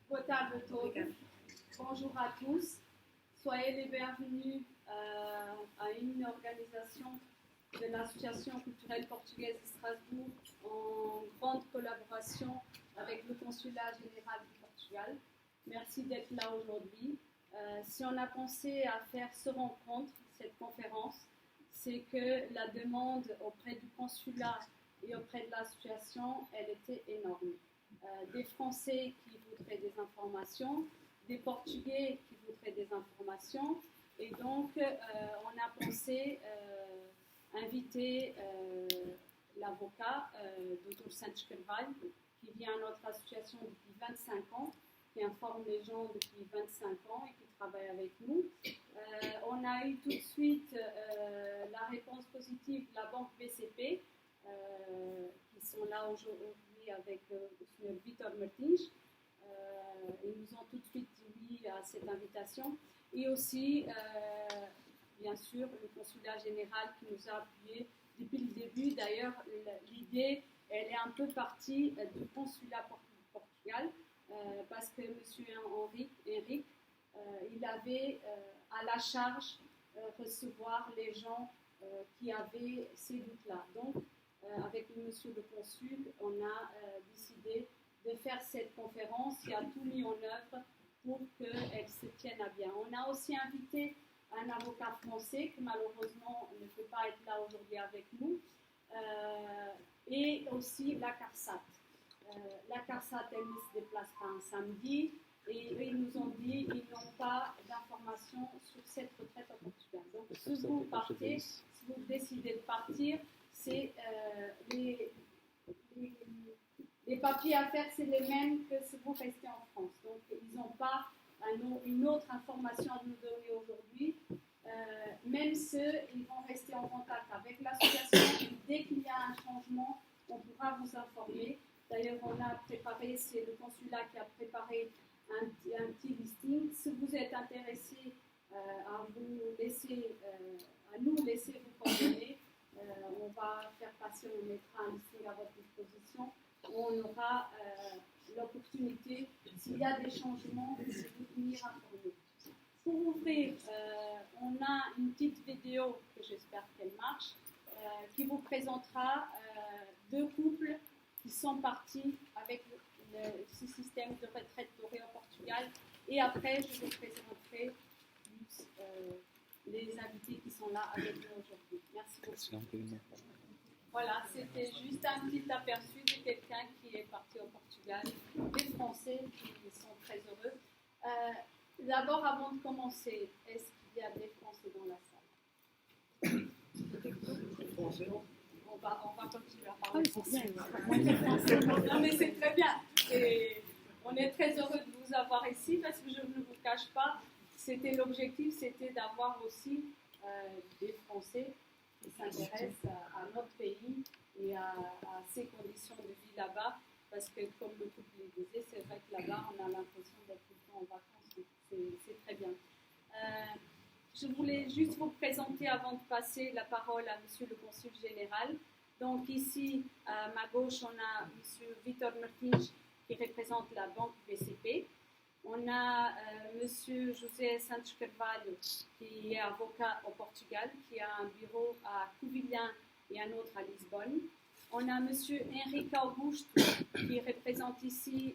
Boa tarde a todos. Bonjour à tous. Soyez les bienvenus à une organisation de l'Association culturelle portugaise de Strasbourg en grande collaboration avec le Consulat général du Portugal. Merci d'être là aujourd'hui. Si on a pensé à faire ce rencontre, cette conférence, c'est que la demande auprès du consulat et auprès de l'association, elle était énorme. Des Français qui voudraient des informations, des Portugais qui voudraient des informations, et donc on a pensé inviter l'avocat Dr. Santos Carvalho, qui vient à notre association depuis 25 ans, qui informe les gens depuis 25 ans et qui travaille avec nous. On a eu tout de suite la réponse positive de la banque BCP, qui sont là aujourd'hui avec le Sr. Vítor Martins. Ils nous ont tout de suite dit oui à cette invitation. Et aussi, bien sûr, le consulat général qui nous a appuyés depuis le début. D'ailleurs, l'idée, elle est un peu partie du consulat Portugal, parce que M. Henrique, il avait à la charge recevoir les gens qui avaient ces doutes-là. Donc, avec monsieur le consul, on a décidé de faire cette conférence et a tout mis en œuvre pour qu'elle se tienne à bien. On a aussi invité un avocat français qui malheureusement ne peut pas être là aujourd'hui avec nous, et aussi la CARSAT. La CARSAT, elle ne se déplace pas un samedi, et eux, ils nous ont dit qu'ils n'ont pas d'informations sur cette retraite au Portugal. Donc, si vous partez, si vous décidez de partir, c'est les papiers à faire, c'est les mêmes que si vous restez en France. Donc, ils n'ont pas une autre information à nous donner aujourd'hui. Même ceux, ils vont rester en contact avec l'association. Dès qu'il y a un changement, on pourra vous informer. D'ailleurs, on a préparé, c'est le consulat qui a préparé un petit listing. Si vous êtes intéressé à nous laisser vos coordonnées, on va faire passer, on mettra un listing à votre disposition. On aura l'opportunité, s'il y a des changements, de vous tenir informés. Pour ouvrir, on a une petite vidéo que j'espère qu'elle marche, qui vous présentera deux couples qui sont partis avec ce système de retraite dorée au Portugal. Et après, je vous présenterai plus les invités qui sont là avec nous aujourd'hui. Merci beaucoup. Voilà, c'était juste un petit aperçu de quelqu'un qui est parti au Portugal, des Français qui sont très heureux. D'abord, avant de commencer, est-ce qu'il y a des Français dans la salle? On va continuer à parler français. Non, mais c'est très bien. Et on est très heureux de vous avoir ici parce que je ne vous cache pas, l'objectif, c'était d'avoir aussi des Français qui s'intéressent à notre pays et à ses conditions de vie là-bas, parce que comme le couple le disait, c'est vrai que là-bas on a l'impression d'être tout le temps en vacances, c'est très bien. Je voulais juste vous présenter avant de passer la parole à monsieur le consul général. Donc ici, à ma gauche, on a monsieur Vítor Martins qui représente la banque BCP. On a monsieur José Santos Carvalho qui est avocat au Portugal, qui a un bureau à Covilhã et un autre à Lisbonne. On a monsieur Henrique Augusto qui représente ici,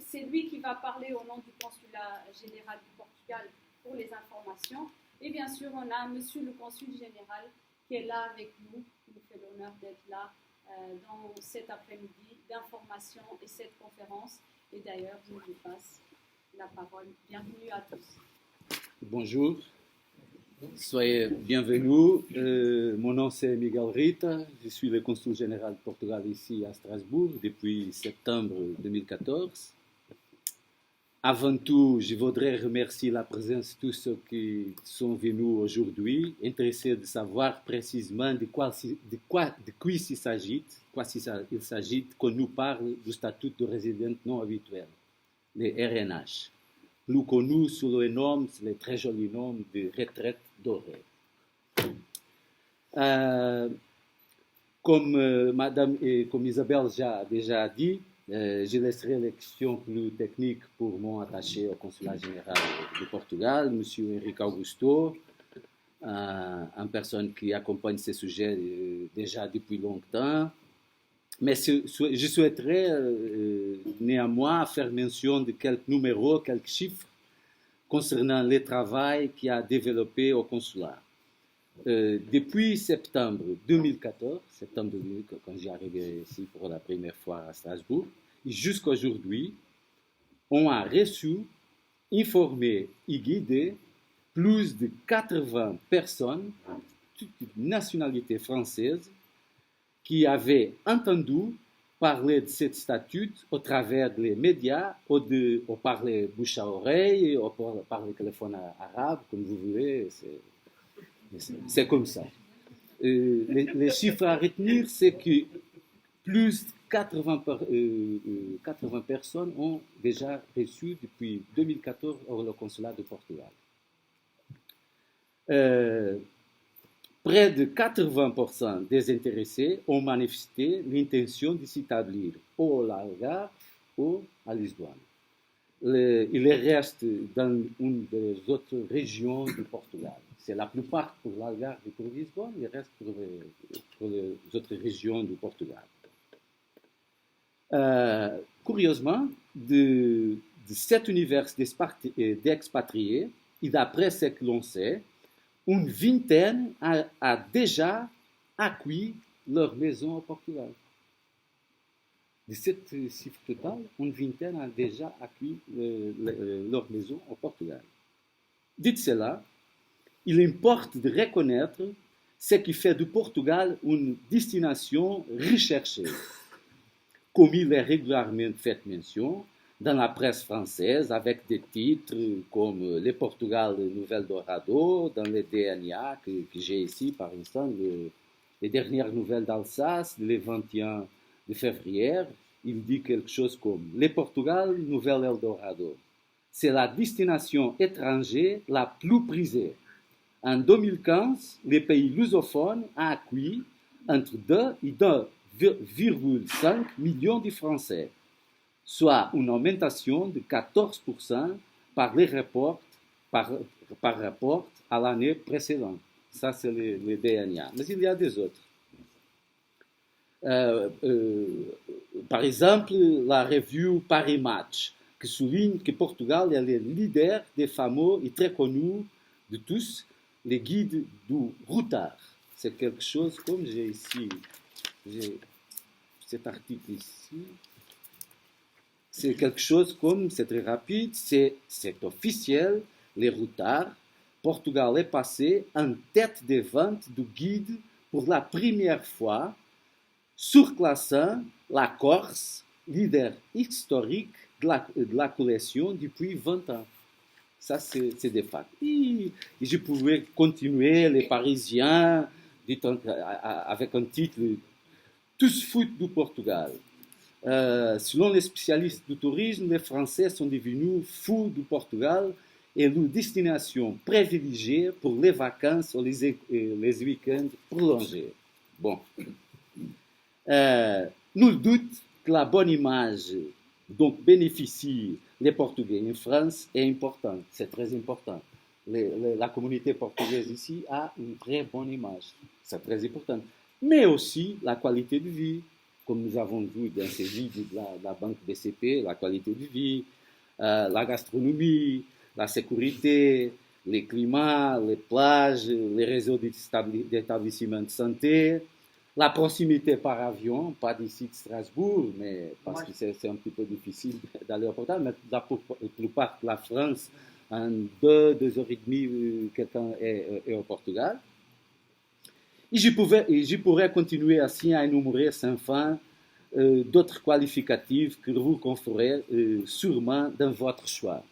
c'est lui qui va parler au nom du consulat général du Portugal pour les informations. Et bien sûr, on a monsieur le consul général qui est là avec nous, qui nous fait l'honneur d'être là dans cet après-midi d'information et cette conférence. Et d'ailleurs, je vous passe la parole. Bienvenue à tous. Bonjour, soyez bienvenus. Mon nom c'est Miguel Rita, je suis le consul général du Portugal ici à Strasbourg depuis septembre 2014. Avant tout, je voudrais remercier la présence de tous ceux qui sont venus aujourd'hui, intéressés de savoir précisément de quoi il s'agit, qu'on nous parle du statut de résident non habituel, le RNH, plus connu sous le nom, le très joli nom de retraite dorée. Comme Madame et comme Isabelle a déjà dit, Je laisserai les questions plus techniques pour mon attaché au consulat général du Portugal, M. Henrique Augusto, une personne qui accompagne ces sujets déjà depuis longtemps. Mais je souhaiterais néanmoins faire mention de quelques numéros, quelques chiffres concernant le travail qui a développé au consulat. Depuis septembre 2014, quand j'ai arrivé ici pour la première fois à Strasbourg, jusqu'à aujourd'hui, on a reçu, informé et guidé plus de 80 personnes, toutes nationalités françaises, qui avaient entendu parler de cette statut au travers des médias, ou par les bouche à oreille, ou par le téléphone arabe, comme vous voulez. C'est comme ça. Les chiffres à retenir, c'est que plus de 80 personnes ont déjà reçu depuis 2014 au consulat de Portugal. Près de 80% des intéressés ont manifesté l'intention de s'établir au Algarve ou à Lisbonne. Il reste dans une des autres régions du Portugal. C'est la plupart pour l'Algarve et pour Lisbonne, il reste pour les autres régions du Portugal. Curieusement, de cet univers d'expatriés, et d'après ce que l'on sait, une vingtaine a déjà acquis leur maison au Portugal. De cette chiffre totale, une vingtaine a déjà acquis leur maison au Portugal. Dites cela, il importe de reconnaître ce qui fait du Portugal une destination recherchée. Comme il est régulièrement fait mention dans la presse française, avec des titres comme Le Portugal Nouvelle Dorado, dans le DNA que j'ai ici, par exemple, les dernières nouvelles d'Alsace, le 21 de février, il dit quelque chose comme Le Portugal Nouvelle Eldorado. C'est la destination étrangère la plus prisée. En 2015, les pays lusophones ont accueilli entre 2 et 2,5 millions de Français, soit une augmentation de 14% par rapport à l'année précédente. Ça, c'est le DNA. Mais il y a des autres. Par exemple, la revue Paris Match, qui souligne que Portugal est le leader des fameux et très connus de tous, les guides du routard. C'est quelque chose comme j'ai cet article ici. C'est quelque chose comme, c'est très rapide, c'est officiel, les routards. Portugal est passé en tête des ventes du guide pour la première fois, surclassant la Corse, leader historique de la collection depuis 20 ans. Ça, c'est des faits. Et je pouvais continuer, les Parisiens, avec un titre « Tous foutent du Portugal ». Selon les spécialistes du tourisme, les Français sont devenus fous du Portugal et leur destination privilégiée pour les vacances ou les week-ends prolongés. Bon. Nul doute que la bonne image dont bénéficient les Portugais en France est importante. C'est très important. La communauté portugaise ici a une très bonne image. C'est très important. Mais aussi la qualité de vie. Comme nous avons vu dans ces vidéos de la banque BCP, la qualité de vie, la gastronomie, la sécurité, les climats, les plages, les réseaux d'établissements de santé, la proximité par avion, pas d'ici de Strasbourg, mais parce que c'est un petit peu difficile d'aller au Portugal, mais la plupart de la France, en 2 heures et demie, quelqu'un est au Portugal. Et je pourrais continuer ainsi à énumérer sans fin d'autres qualificatifs que vous conférez sûrement dans votre choix.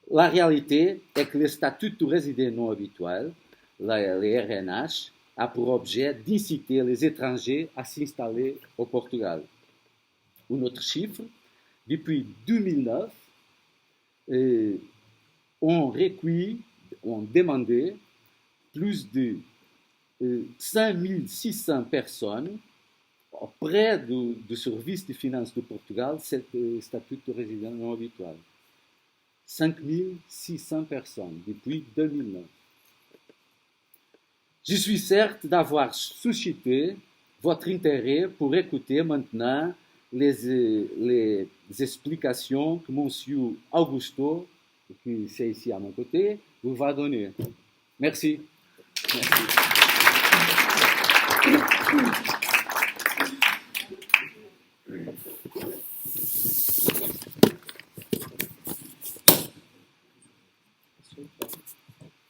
La réalité est que le statut de résident non habituel, le RNH, a pour objet d'inciter les étrangers à s'installer au Portugal. Un autre chiffre, depuis 2009, on demandé plus de 5600 personnes Auprès du service des finances du Portugal, c'est le statut de résident non habituel. 5600 personnes depuis 2009. Je suis certes d'avoir suscité votre intérêt pour écouter maintenant les explications que M. Augusto, qui est ici à mon côté, vous va donner. Merci. Merci.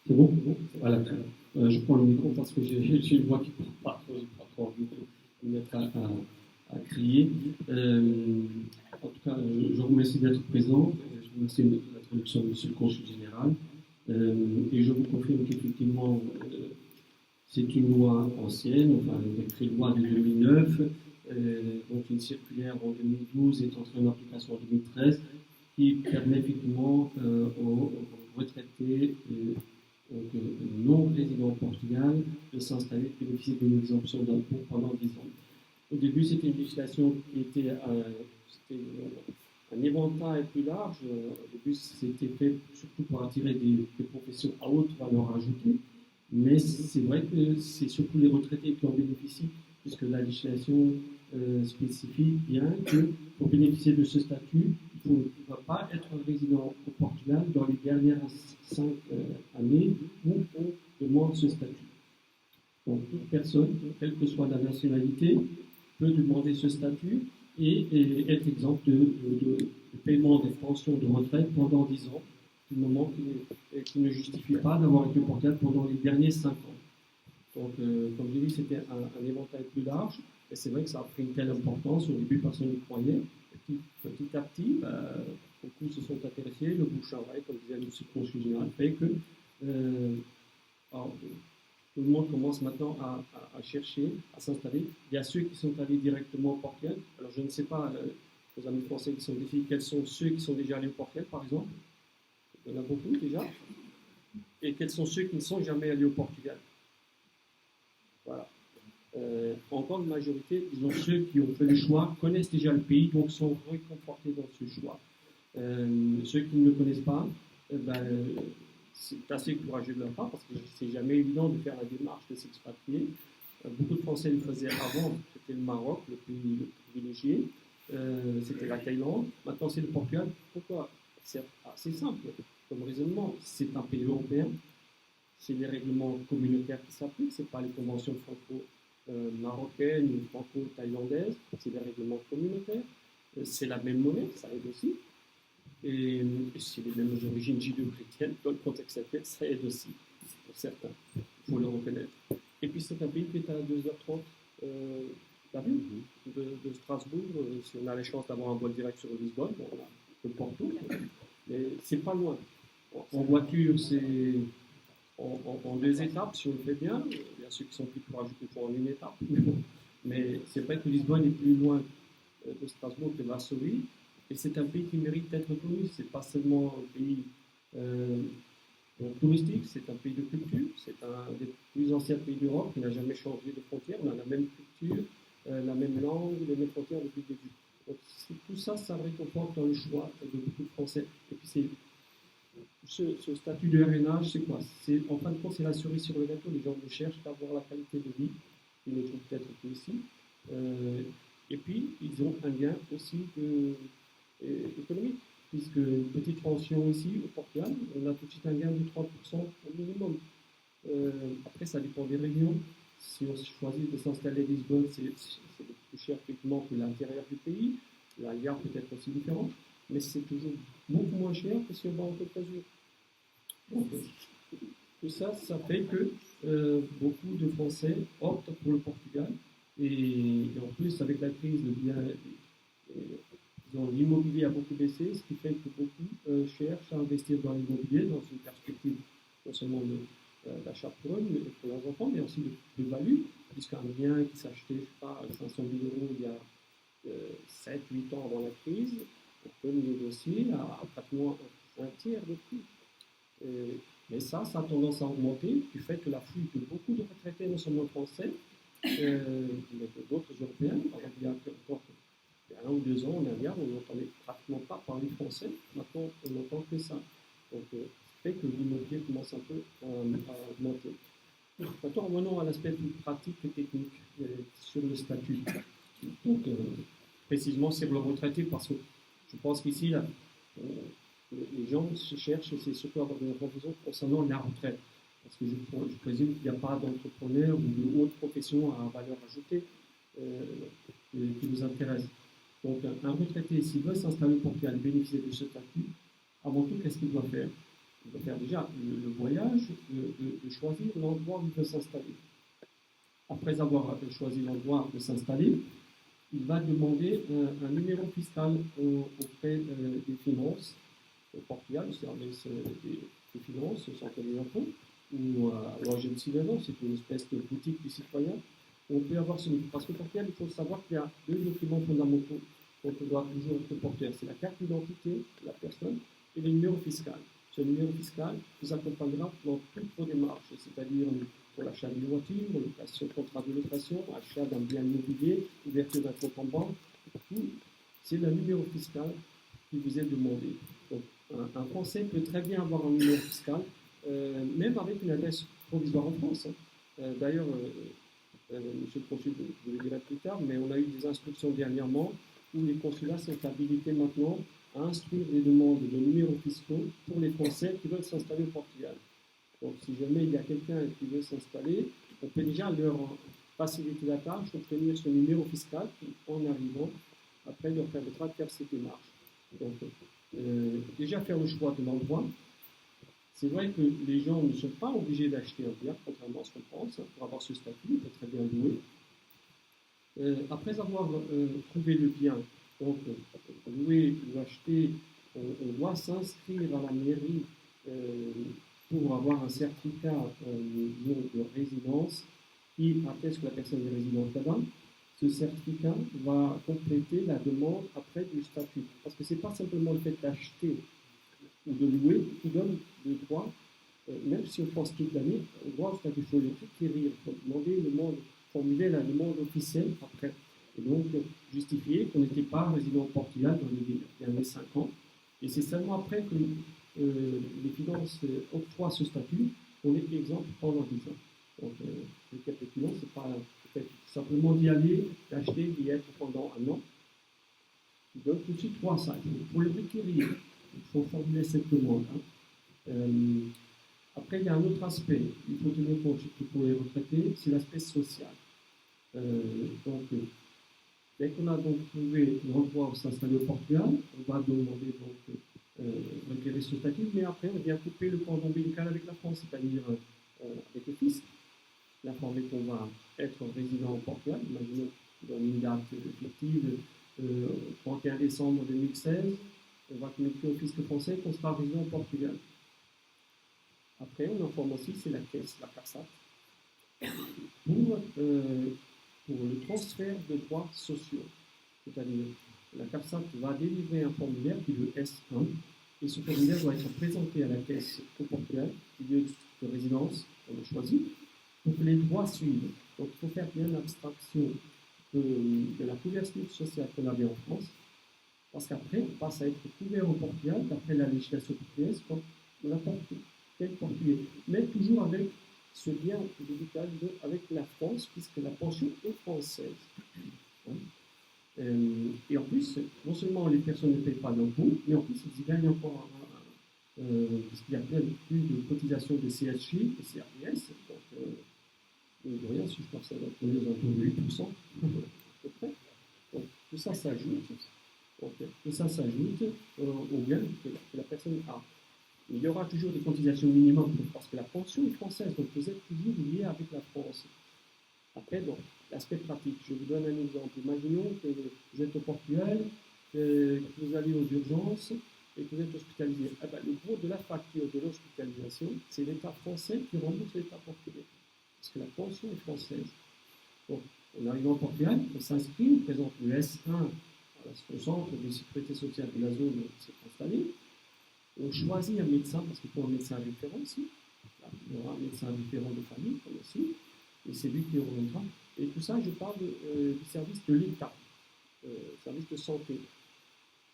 C'est bon? Voilà. Je prends le micro parce que j'ai une voix qui ne parle pas trop, j'ai pas trop envie de me mettre à crier. En tout cas, je vous remercie d'être présent. Je vous remercie de l'introduction de M. le Consul général. Et je vous confirme qu'effectivement, c'est une loi ancienne, enfin, un décret loi de 2009, donc une circulaire en 2012 est entrée en application en 2013, qui permet effectivement aux retraités non résidents au Portugal de s'installer, de bénéficier d'une exemption d'impôt pendant 10 ans. Au début, c'était une législation qui était un éventail plus large. Au début, c'était fait surtout pour attirer des professions à haute valeur ajoutée. Mais c'est vrai que c'est surtout les retraités qui en bénéficient, puisque la législation spécifie bien que pour bénéficier de ce statut, il ne va pas être résident au Portugal dans les dernières 5 années où on demande ce statut. Donc toute personne, quelle que soit la nationalité, peut demander ce statut et être exempt de paiement des pensions de retraite pendant 10 ans, du moment qui ne justifie pas d'avoir été au Portugal pendant les derniers 5 ans. Donc, comme je l'ai dit, c'était un éventail plus large, et c'est vrai que ça a pris une telle importance. Au début, personne n'y croyait. Et petit à petit, beaucoup se sont intéressés. Le bouche à oreille, comme disait M. le Consul général, fait que tout le monde commence maintenant à chercher, à s'installer. Il y a ceux qui sont allés directement au Portugal. Alors, je ne sais pas, aux amis français qui sont ici, quels sont ceux qui sont déjà allés au Portugal, par exemple. Il y en a beaucoup déjà. Et quels sont ceux qui ne sont jamais allés au Portugal? Voilà. En grande majorité, disons, ceux qui ont fait le choix connaissent déjà le pays, donc sont réconfortés dans ce choix. Ceux qui ne le connaissent pas, c'est assez courageux de leur part, parce que c'est jamais évident de faire la démarche de s'expatrier. Beaucoup de Français le faisaient avant, c'était le Maroc, le pays privilégié, c'était la Thaïlande, maintenant c'est le Portugal. Pourquoi? C'est assez simple comme raisonnement. C'est un pays européen, c'est les règlements communautaires qui s'appliquent, ce n'est pas les conventions franco-marocaines ou franco-thaïlandaises, c'est les règlements communautaires, c'est la même monnaie, ça aide aussi, et c'est les mêmes origines judéo-chrétiennes, dans le contexte actuel, ça aide aussi, pour certains, il faut le reconnaître. Et puis c'est un pays qui est à 2h30 d'avion de Strasbourg, si on a la chance d'avoir un vol direct sur Lisbonne, on a le Porto, mais c'est pas loin. En voiture, c'est en 2 étapes, si on le fait bien. Il y a ceux qui sont plus courageux qui font en 1 étape. Mais c'est vrai que Lisbonne est plus loin de Strasbourg que Varsovie. Et c'est un pays qui mérite d'être connu. Ce n'est pas seulement un pays touristique, c'est un pays de culture. C'est un des plus anciens pays d'Europe qui n'a jamais changé de frontière. On a la même culture, la même langue, les mêmes frontières depuis le début. Donc, tout ça, ça réconforte dans le choix de beaucoup de Français. Et puis, ce statut de RNH, c'est quoi? En fin de compte, c'est la cerise sur le gâteau. Les gens cherchent à avoir la qualité de vie qu'ils ne trouvent peut-être qu'ici. Et puis, ils ont un gain aussi économique, puisque une petite pension ici, au Portugal, on a tout de suite un gain de 30% au minimum. Après, ça dépend des régions. Si on choisit de s'installer à Lisbonne, c'est plus cher effectivement que l'intérieur du pays. La gare peut être aussi différente, mais c'est toujours beaucoup moins cher que si on va en Côte d'Azur. Donc, tout ça, ça fait que beaucoup de Français optent pour le Portugal. Et en plus, avec la crise, l'immobilier a beaucoup baissé, ce qui fait que beaucoup cherchent à investir dans l'immobilier dans une perspective non seulement d'achat pour eux, mais pour leurs enfants, mais aussi de value, puisqu'un bien qui s'achetait, je ne sais pas, 500 000 € il y a 7-8 ans avant la crise, on peut le négocier à pratiquement un tiers de prix. Mais ça a tendance à augmenter du fait que la fuite de beaucoup de retraités, non seulement français, avec d'autres Européens. Alors, il y a encore 1 ou 2 ans en arrière, on n'entendait pratiquement pas parler français. Maintenant, on n'entend que ça. Donc, ça fait que l'immobilier commence un peu à augmenter. Maintenant, revenons à l'aspect plus pratique et technique sur le statut. Donc, précisément sur le retraité, parce que je pense qu'ici, là, les gens se cherchent, c'est surtout avoir des informations concernant la retraite. Parce que je présume qu'il n'y a pas d'entrepreneur ou de haute profession à valeur ajoutée qui vous intéresse. Donc, un retraité, s'il veut s'installer au Portugal et bénéficier de ce statut, avant tout, qu'est-ce qu'il doit faire? Il doit faire déjà le voyage, de choisir l'endroit où il veut s'installer. Après avoir choisi l'endroit où s'installer, il va demander un numéro fiscal auprès des finances au Portugal, le service des finances, au centre des impôts, ou à l'agence civile, c'est une espèce de boutique du citoyen. On peut avoir ce numéro. Parce qu'au Portugal, il faut savoir qu'il y a 2 documents fondamentaux dont on doit toujours être porteur. C'est la carte d'identité de la personne et le numéro fiscal. Ce numéro fiscal vous accompagnera dans toutes vos démarches, c'est-à-dire pour l'achat d'une voiture, location, contrat de location, achat d'un bien immobilier, ouverture d'un compte en banque. C'est le numéro fiscal qui vous est demandé. Donc, un Français peut très bien avoir un numéro fiscal, même avec une adresse provisoire en France. D'ailleurs, Monsieur le Consul, je le dirai plus tard, mais on a eu des instructions dernièrement où les consulats sont habilités maintenant à instruire les demandes de numéros fiscaux pour les Français qui veulent s'installer au Portugal. Donc, si jamais il y a quelqu'un qui veut s'installer, on peut déjà leur faciliter la tâche, obtenir ce numéro fiscal qui, en arrivant, après leur permettra de faire ces démarches. Donc, déjà faire le choix de l'endroit. C'est vrai que les gens ne sont pas obligés d'acheter un bien, contrairement à ce qu'on pense, pour avoir ce statut, il peut très bien louer. Après avoir trouvé le bien, donc louer ou acheter, on doit s'inscrire à la mairie pour avoir un certificat de résidence qui atteste que la personne est résidente là-bas. Ce certificat va compléter la demande après du statut. Parce que ce n'est pas simplement le fait d'acheter ou de louer qui donne le droit, même si on pense toute l'année, au droit au statut. Il faut le requérir, il faut demander formuler la demande officielle après. Et donc justifier qu'on n'était pas résident au Portugal dans les derniers 5 ans. Et c'est seulement après que les finances octroient ce statut qu'on est exempt pendant 10 ans. Donc, le capitulon, c'est pas simplement d'y aller, d'acheter, d'y être pendant 1 an. Il donne tout de suite 3 sacs. Pour le requérir, il faut formuler cette demande. Après, il y a un autre aspect. Il faut tenir compte, surtout pour les retraités, c'est l'aspect social. Donc, dès qu'on a donc trouvé l'endroit où s'installer au Portugal, on va demander donc requérir ce statut, mais après on vient couper le cordon ombilical avec la France, c'est-à-dire avec le fisc, l'informer qu'on va être résident au Portugal, imaginons dans une date fictive, 31 décembre 2016, on va communiquer au fisc français qu'on sera résident au Portugal. Après, on informe aussi, c'est la caisse, la CARSAT, pour le transfert de droits sociaux. C'est-à-dire, la CARSAT va délivrer un formulaire qui est le S1, et ce formulaire doit être présenté à la caisse au Portugal, lieu de résidence qu'on a choisi, pour que les droits suivent. Donc, il faut faire bien l'abstraction de la couverture sociale qu'on avait en France, parce qu'après, on passe à être couvert au Portugal, d'après la législation portugaise, comme n'importe quel Portugais, mais toujours avec ce lien médical avec la France, puisque la pension est française. Et en plus, non seulement les personnes ne payent pas d'impôts, mais en plus, ils y gagnent encore, puisqu'il y a plein plus de cotisations de CSG et CRDS. Donc, rien, si je pense que ça va être aux alentours de 8%, à peu près. Donc, tout ça s'ajoute. Au gain que la personne a. Il y aura toujours des cotisations minimum parce que la pension est française, donc vous êtes toujours lié avec la France. Après, donc, l'aspect pratique, je vous donne un exemple. Imaginons que vous êtes au Portugal, que vous allez aux urgences et que vous êtes hospitalisé. Ah ben, le gros de la facture de l'hospitalisation, c'est l'État français qui rembourse l'État portugais. Parce que la pension est française. Donc, on arrive au Portugal, on s'inscrit, on présente le S1 au centre de sécurité sociale de la zone où on s'est installé. On choisit un médecin, parce qu'il faut un médecin référent aussi. Là, il y aura un médecin référent de famille, comme aussi. et c'est lui qui reviendra. Et tout ça, je parle du service de l'État, service de santé.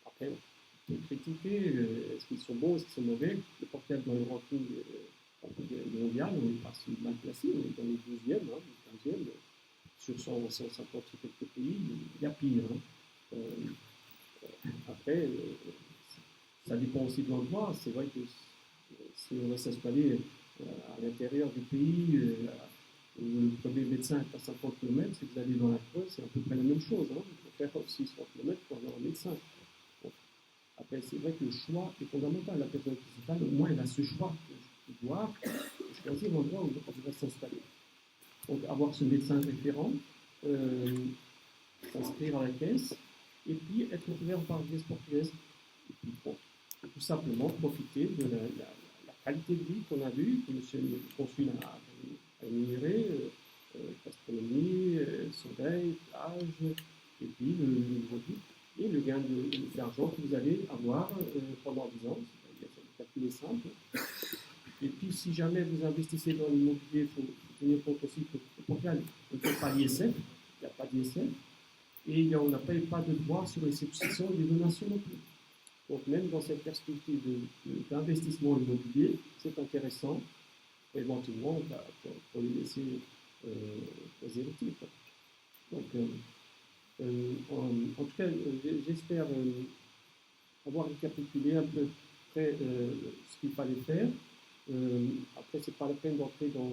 Après, on peut critiquer, est-ce qu'ils sont bons, est-ce qu'ils sont mauvais. Le Portugal, dans le ranking mondial, on est pas si mal placé, on est dans les 12e, 15e, sur 150 quelques pays, il y a pire. Après, ça dépend aussi de l'endroit. C'est vrai que si on va s'installer à l'intérieur du pays, où le premier médecin est à 50 km, si vous allez dans la Creuse, c'est à peu près la même chose. Il faut faire 600 km pour avoir un médecin. Bon. Après, c'est vrai que le choix est fondamental. La personne qui s'installe, au moins, elle a ce choix de pouvoir choisir l'endroit où elle va s'installer. Donc, avoir ce médecin référent, s'inscrire à la caisse, et puis être ouvert par la caisse portugaise. Et puis, bon, tout simplement profiter de la qualité de vie qu'on a vue, que M. le consul a énuméré, gastronomie, soleil, plage, et puis le gain d'argent que vous allez avoir pendant 10 ans. Le calcul est simple. Et puis, si jamais vous investissez dans l'immobilier, il faut tenir compte aussi que le Portugal ne fait pas l'ISF, il n'y a pas d'ISF, et on n'a pas de droit sur les successions et les donations non plus. Donc, même dans cette perspective d'investissement immobilier, c'est intéressant, éventuellement, pour les laisser aux héritiers. Donc, en tout cas, j'espère avoir récapitulé un peu près ce qu'il fallait faire. Après, ce n'est pas la peine d'entrer dans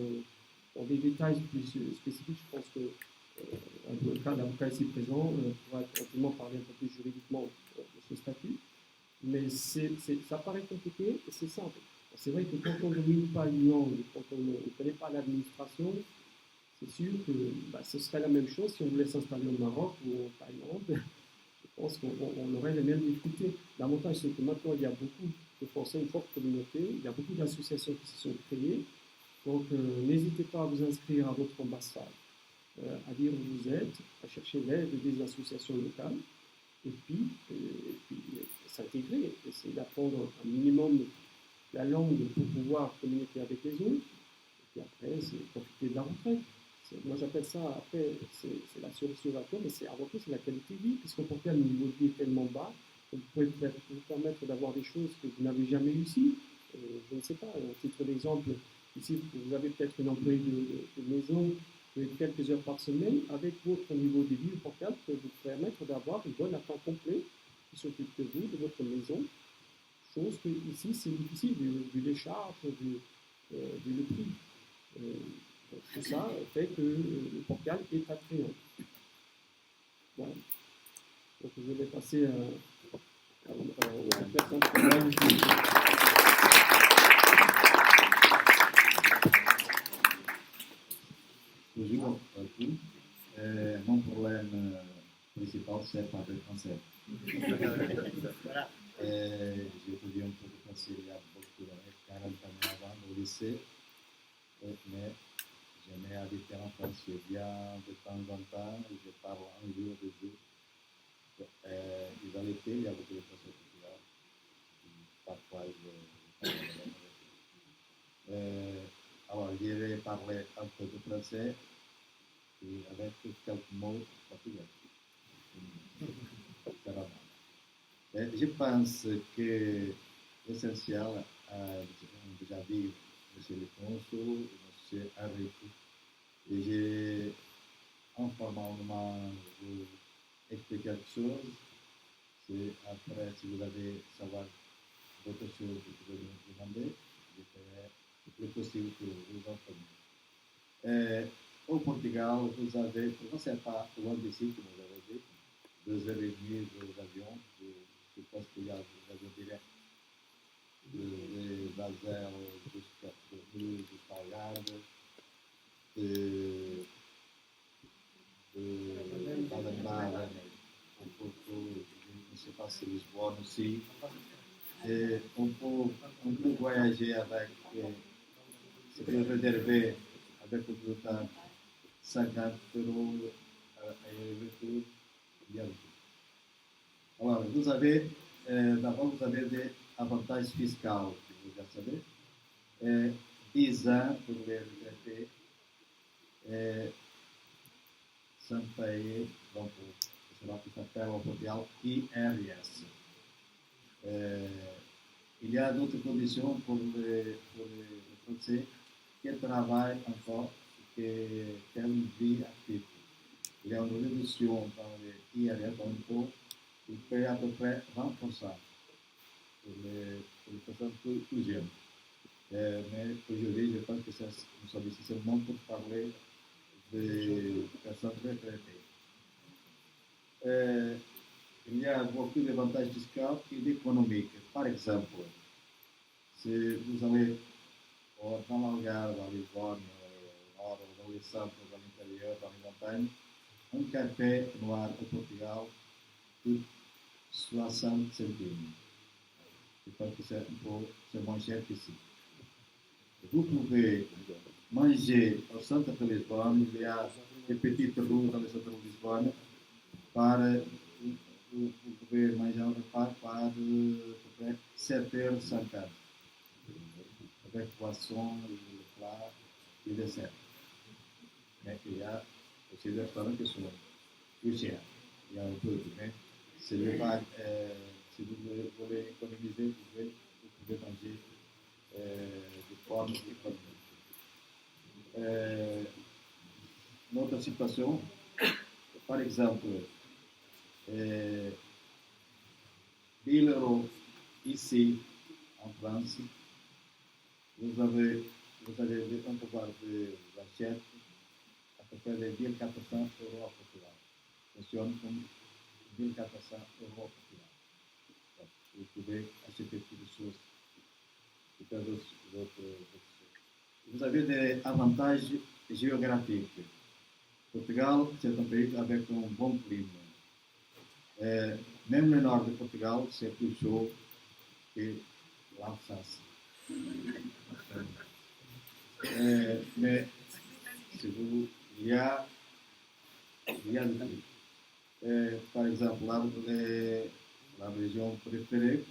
des détails plus spécifiques. Je pense que le cas d'avocat ici présent pourra éventuellement parler un peu plus juridiquement de ce statut. Mais ça paraît compliqué et c'est simple. C'est vrai que quand on ne domine pas une langue, quand on ne connaît pas l'administration, c'est sûr que ce serait la même chose si on voulait s'installer au Maroc ou en Thaïlande. Je pense qu'on aurait les mêmes difficultés. L'avantage, c'est que maintenant, il y a beaucoup de Français, une forte communauté, il y a beaucoup d'associations qui se sont créées. Donc, n'hésitez pas à vous inscrire à votre ambassade, à dire où vous êtes, à chercher l'aide des associations locales. Et puis s'intégrer, essayer d'apprendre un minimum la langue pour pouvoir communiquer avec les autres. Et puis après, c'est profiter de la retraite. Moi, j'appelle ça, après, c'est la solution à mais c'est avant tout, c'est la qualité de vie, puisqu'on peut faire un niveau de vie tellement bas, que vous pouvez vous permettre d'avoir des choses que vous n'avez jamais eues ici. Je ne sais pas, à titre d'exemple, ici, vous avez peut-être une employée de maison, quelques heures par semaine, avec votre niveau de vie au Portugal, peut vous permettre d'avoir une bonne à temps complet qui s'occupe de vous, de votre maison, chose que ici c'est difficile, vu les charges, vu le prix. Tout ça fait que le Portugal est attrayant. Voilà. Donc je vais passer à la personne qui Bonjour à tous. Mon problème principal, c'est parler français. J'ai étudié un peu de français il y a beaucoup d'années, 40 années avant au lycée, mais j'aimais habiter en France. Je viens de temps en temps, je parle un jour, 2 jours. Ils ont été, il y a beaucoup de Français au Portugal. Parfois, je parle avec eux. Alors, je vais parler un peu de français et avec quelques mots portugais. Je pense que l'essentiel, déjà dit M. le Consul, M. Henrique, et j'ai informellement vous expliqué quelque chose. C'est après, si vous avez savoir d'autres choses que vous pouvez me demander, je ferai le plus possible pour vous informer. Au Portugal, vous avez, pour moi, c'est pas loin d'ici, comme vous avez dit, 2h30 d'avion, je pense qu'il y a des avions directs de Basel jusqu'à Toulouse, jusqu'à Algarve, de Palembang, au Porto, je ne sais pas si Lisbonne aussi. Et on peut voyager avec, c'est peut réserver avec le temps 50 € aller-retour. Alors, vous avez, d'abord, vous avez des avantages fiscaux, que vous déjà savez. 10 ans pour les retraités, Saint-Paé, donc c'est là qui s'appelle au Portugal IRS. Il y a d'autres conditions pour les Français qui travaillent encore, qui ont une vie active. Il y a une réduction dans les IRS, dans l'impôt, il paye à peu près 20% pour les personnes plus jeunes. Mais aujourd'hui, je pense que nous sommes ici seulement pour parler des personnes retraitées. Il y a beaucoup d'avantages fiscaux et économiques. Par exemple, si vous allez dans l'Algarve, dans Lisbonne, dans les centres, dans l'intérieur, dans les montagnes, un café noir au Portugal coûte 60 centimes. Je pense que c'est moins cher qu'ici. Vous pouvez manger au centre de Lisbonne, il y a des petites rues dans le centre de Lisbonne, vous pouvez manger un repas par à peu près 7h50, avec poisson, le plat et le dessert. Mais il y a aussi des restaurants qui sont plus chers. Il y a un peu, mais si vous voulez économiser, vous pouvez manger de forme économique. Notre situation, par exemple, 1000 € ici en France, vous avez un pouvoir d'achat à peu près de 1400 € au Portugal. Fonctionne comme 1400 € au Portugal. Donc, vous pouvez acheter toutes les choses, toutes les autres choses. Vous avez des avantages géographiques. Portugal, c'est un pays avec un bon climat. Même le nord de Portugal, c'est plus chaud que l'Alsace. Mais il y a de tout. Par exemple, la région préférée,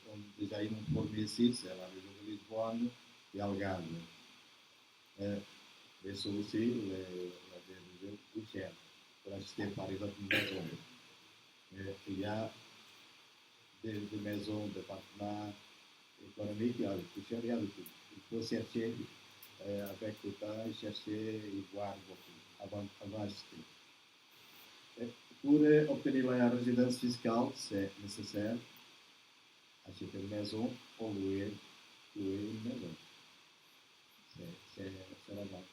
comme déjà ils m'ont formé ici, c'est la région de Lisbonne et Algarve. Et c'est aussi la région plus chère pour acheter par exemple une maison. Il y a des maisons, des appartements économiques, il y a le plus cher, il y a de tout. Il faut chercher avec le temps, chercher et voir beaucoup avant d'acheter. Pour obtenir la résidence fiscale, c'est nécessaire acheter une maison ou louer une maison. C'est la base.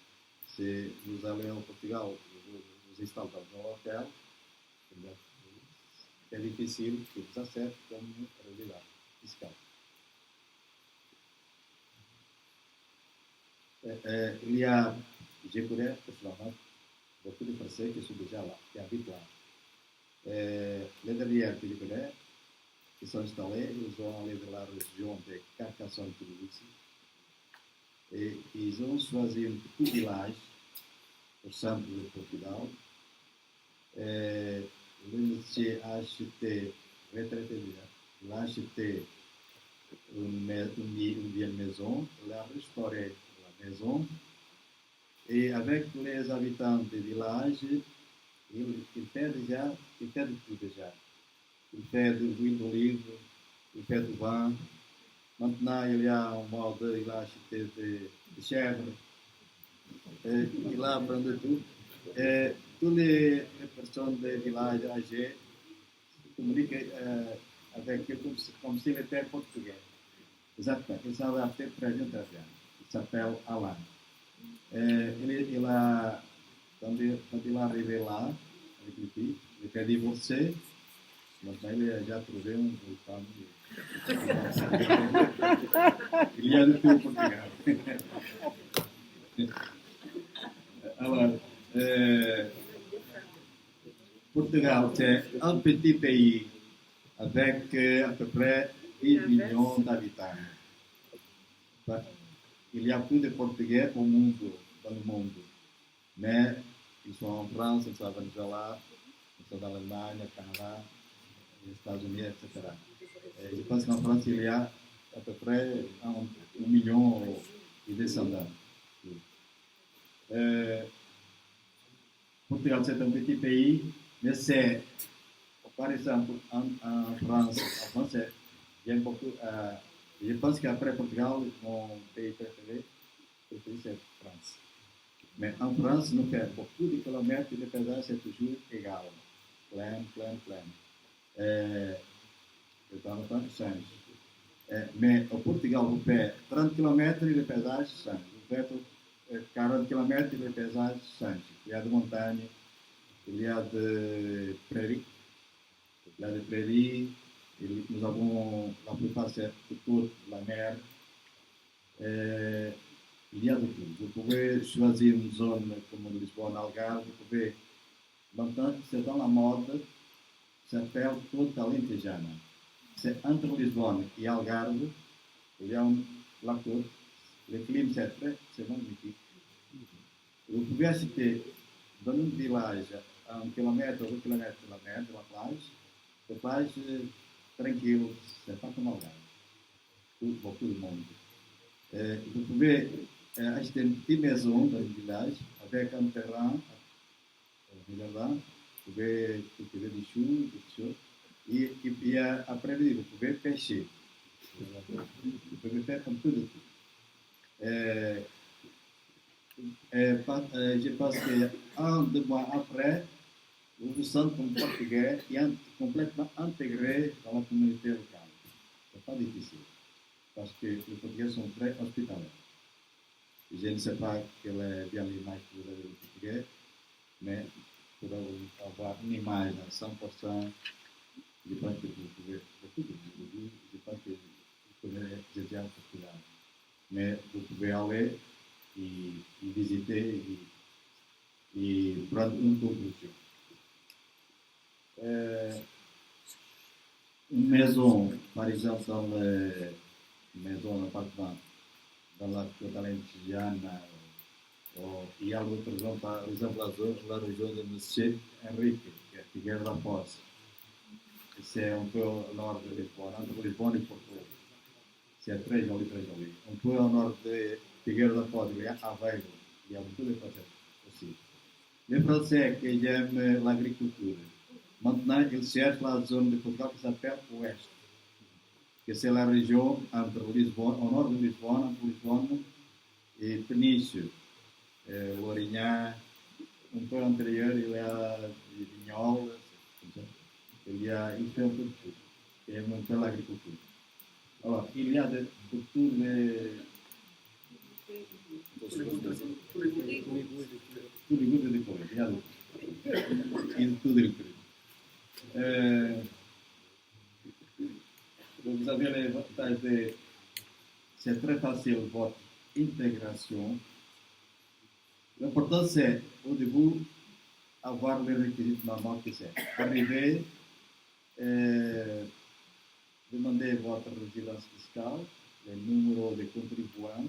Si vous allez au Portugal, vous installez dans un hôtel, c'est difficile que vous acceptez comme résident fiscal. Il y a, je connais personnellement beaucoup de Français qui sont déjà là, qui habitent là. Les derniers que je connais, qui sont installés, ils ont allé dans la région de Carcassonne, et ils ont choisi un petit village au centre de Portugal. Le monsieur a acheté, retraité déjà, il a acheté une vieille maison, il a restauré la maison, et avec les habitants du village, il fait de tout déjà. Il fait de l'huile d'olive, il fait du vin. Maintenant, il y a un mode, il a acheté des chèvres, il a appris de tout. Et toutes les personnes des villages âgés communiquent avec lui comme s'il était portugais. Exactement, il savait appeler très bien. Il s'appelle Alain. Quand il est arrivé là, avec le fils, il était divorcé. Maintenant, il a déjà trouvé une femme. Il y a de tout au Portugal. Alors, Portugal, c'est un petit pays avec à peu près 10 millions d'habitants. Il y a plus de Portugais dans le monde. Mais ils sont en France, ils sont au Venezuela, ils sont en Allemagne, au Canada, aux États-Unis, etc. Et je pense qu'en France, il y a à peu près 1 million de descendants. Portugal, c'est un petit pays, mais c'est, par exemple, en France, j'aime beaucoup, je pense qu'après Portugal, mon pays préféré c'est France. Mais en France, nous faisons beaucoup de kilomètres, le pesage c'est toujours égal. Plein. De temps en temps, change. Mais au Portugal, vous faites 30 km et le pesage change. Vous faites 40 km et le pesage change. Il y a de montagnes, il y a de prairies. Et nous avons la plupart c'est toute la mer. Il y a de tout. Vous pouvez choisir une zone comme Lisbonne, Algarve. Vous pouvez. Maintenant, c'est dans la mode, ça s'appelle Côte Alentejana. C'est entre Lisbonne et Algarve. Il y a la côte. Le climat, c'est magnifique. Vous pouvez acheter dans un village à 1 km ou 2 km de la mer, de la plage. La plage tranquille, c'est pas comme Algarve. Beaucoup de monde. Vous pouvez acheter une petite maison dans un village avec un terrain, vous pouvez cultiver des choux, et après vous pouvez pêcher. Vous pouvez faire un peu de tout. Je pense qu'un, 2 mois après, vous vous sentez comme portugais et complètement intégré dans la communauté locale. Ce n'est pas difficile, parce que les Portugais sont très hospitaliers. Je ne sais pas quelle est bien l'image que vous avez du Portugais, mais pour avoir une image à 100%, je pense que vous pouvez, je pense que vous pouvez jeter en Portugal. Mais vous pouvez aller et visiter et prendre une conclusion. Une maison, par exemple, dans maison, appartement, dans la Côte Alentejana, il y a d'autres zones, par exemple, la région de Monsieur Henrique, qui est Figueira da Foz. C'est un peu au nord de Lisbonne, entre Lisbonne et Porto. C'est très joli, très joli. Un peu au nord de Figueira da Foz, il y a Aveiro, il y a beaucoup de projets aussi. Les Français qui aiment l'agriculture, maintenant ils cherchent la zone de Portugal qui s'appelle Ouest, que c'est la région entre Lisbonne, au nord de Lisbonne, entre Lisbonne et Peniche, Lourinhã, un peu antérieur, il y a des vignoles, il fait un peu de tout, et un peu l'agriculture. Alors, il y a de tous les goûts de décorer, il y a de tout. Il y a tout de décorer. Vous avez les avantages de... C'est très facile votre intégration. L'important c'est, au début, avoir les requis normaux que c'est. Arriver, demander votre résidence fiscale, le numéro de contribuant.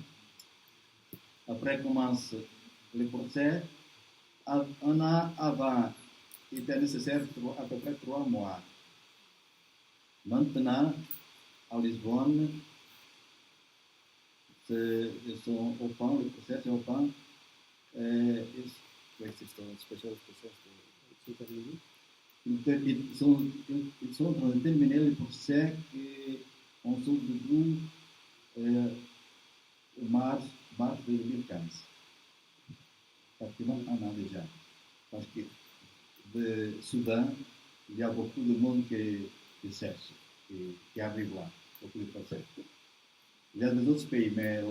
Après commence le procès. Un an avant, il était nécessaire à peu près 3 mois. Maintenant, à Lisbonne, ils sont au point, le procès est au point. Ils sont en train de terminer le procès et on se debout au mars 2015. Pratiquement un an déjà. Parce que de Soudan, il y a beaucoup de monde qui cherche, qui arrive là, beaucoup de procès. Il y a d'autres pays, mais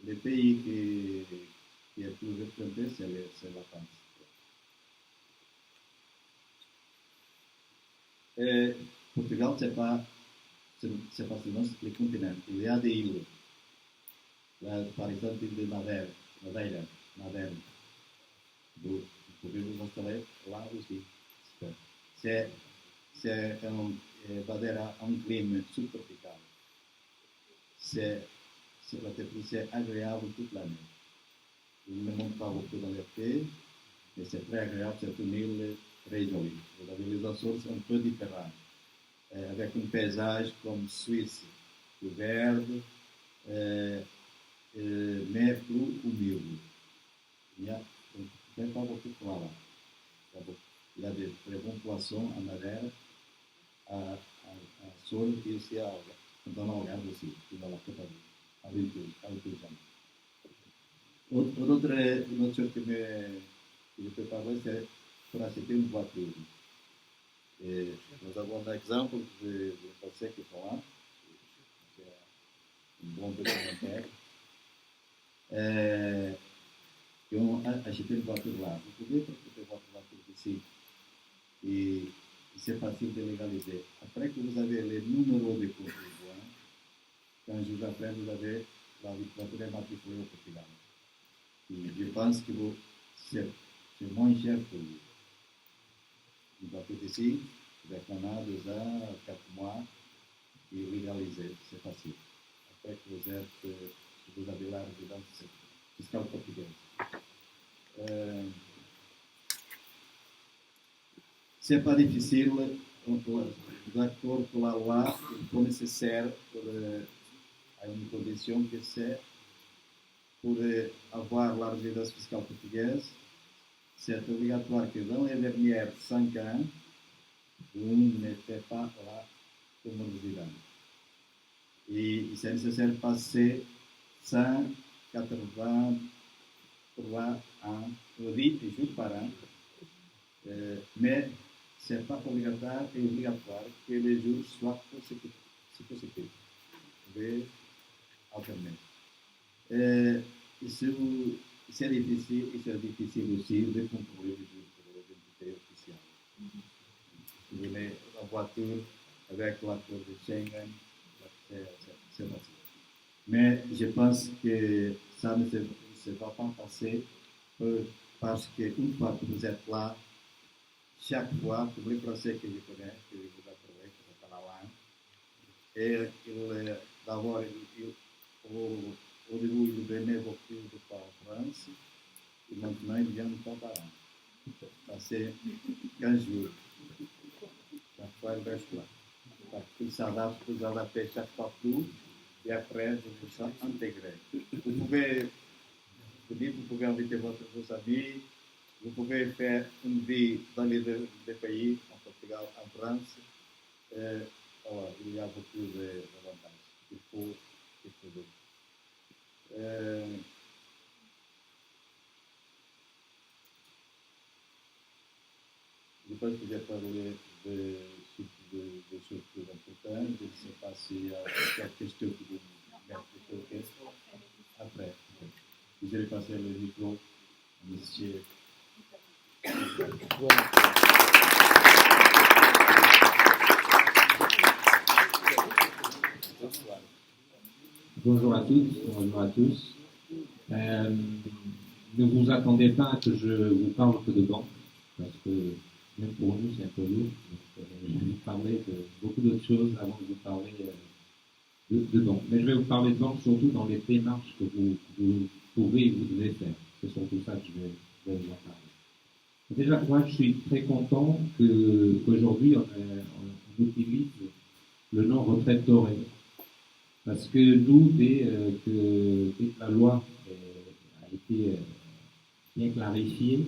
le pays qui est plus représenté, c'est la France. Et Portugal, c'est pas seulement le continent. Il y a des îles. Là, par exemple, l'île de Madeira. Vous pouvez vous installer là aussi. C'est Madeira un climat subtropical. C'est agréable toute l'année. Il ne monte pas beaucoup dans l'été, mais c'est très agréable, c'est une île très jolie. Vous avez les Açores un peu différents, avec un paysage comme Suisse, verde, mais plus humide. Il y a il n'y a pas beaucoup de pois là. Il y a des très bons poissons en arrière, à Sol et aussi dans l'Algarve aussi, qui va la préparer avec les gens. Une autre chose que je peux parler, c'est pour acheter une voiture. Et nous avons un exemple de Français qui sont là, c'est un bon documentaire, qui ont acheté une voiture là. Vous pouvez profiter votre voiture ici. Et c'est facile de légaliser. Après que vous avez les numéros de contribuants, 15 jours après, vous avez la voiture immatriculée au Portugal. Et je pense que c'est moins cher pour vous. Une voiture ici, avec un an, 2 ans, 4 mois, et légaliser, c'est facile. Après que vous avez la résidence fiscale portugaise. C'est pas difficile, d'accord pour la loi, il faut nécessaire à une condition que c'est pour avoir la résidence fiscale portugaise, c'est obligatoire que dans les dernières 5 ans, vous n'étiez pas là comme résident. Et c'est nécessaire de passer 183 ans, 8 jours par an, mais ce n'est pas obligatoire que les jours soient consécutifs. Vous pouvez alterner. C'est difficile aussi de contrôler les jours pour l'identité officielle. Si vous voulez la voiture avec l'accord de Schengen, c'est facile. Mais je pense que ça ne se va pas passer parce qu'une fois que vous êtes là, chaque fois, pour les Français que je connais, que vous appelez, que c'est pas là, et d'abord, au début, il venait beaucoup de fois en France, et maintenant, il vient une fois par an. Passer 15 jours. Chaque fois, il reste là. Parce qu'il s'adapte, vous adaptez chaque fois plus, et après, vous vous sentez intégré. Vous pouvez inviter vos amis, vous pouvez faire une vie dans les deux pays, en Portugal, en France. Il y a beaucoup d'avantages. Il faut dire. Je pense que j'ai parlé de choses plus importantes. Je ne sais pas s'il y a quelque question que vous mettez après. Je vais passer le micro à monsieur. Bonjour à toutes, bonjour à tous. Ne vous attendez pas à que je vous parle que de banque, parce que même pour nous c'est un peu lourd. Donc, je vais vous parler de beaucoup d'autres choses avant de vous parler de banque. Mais je vais vous parler de banque surtout dans les démarches que vous pouvez et vous devez faire. C'est surtout ça que je vais vous en parler. Déjà, moi je suis très content qu'aujourd'hui on utilise le nom retraite dorée. Parce que nous, dès que la loi a été bien clarifiée,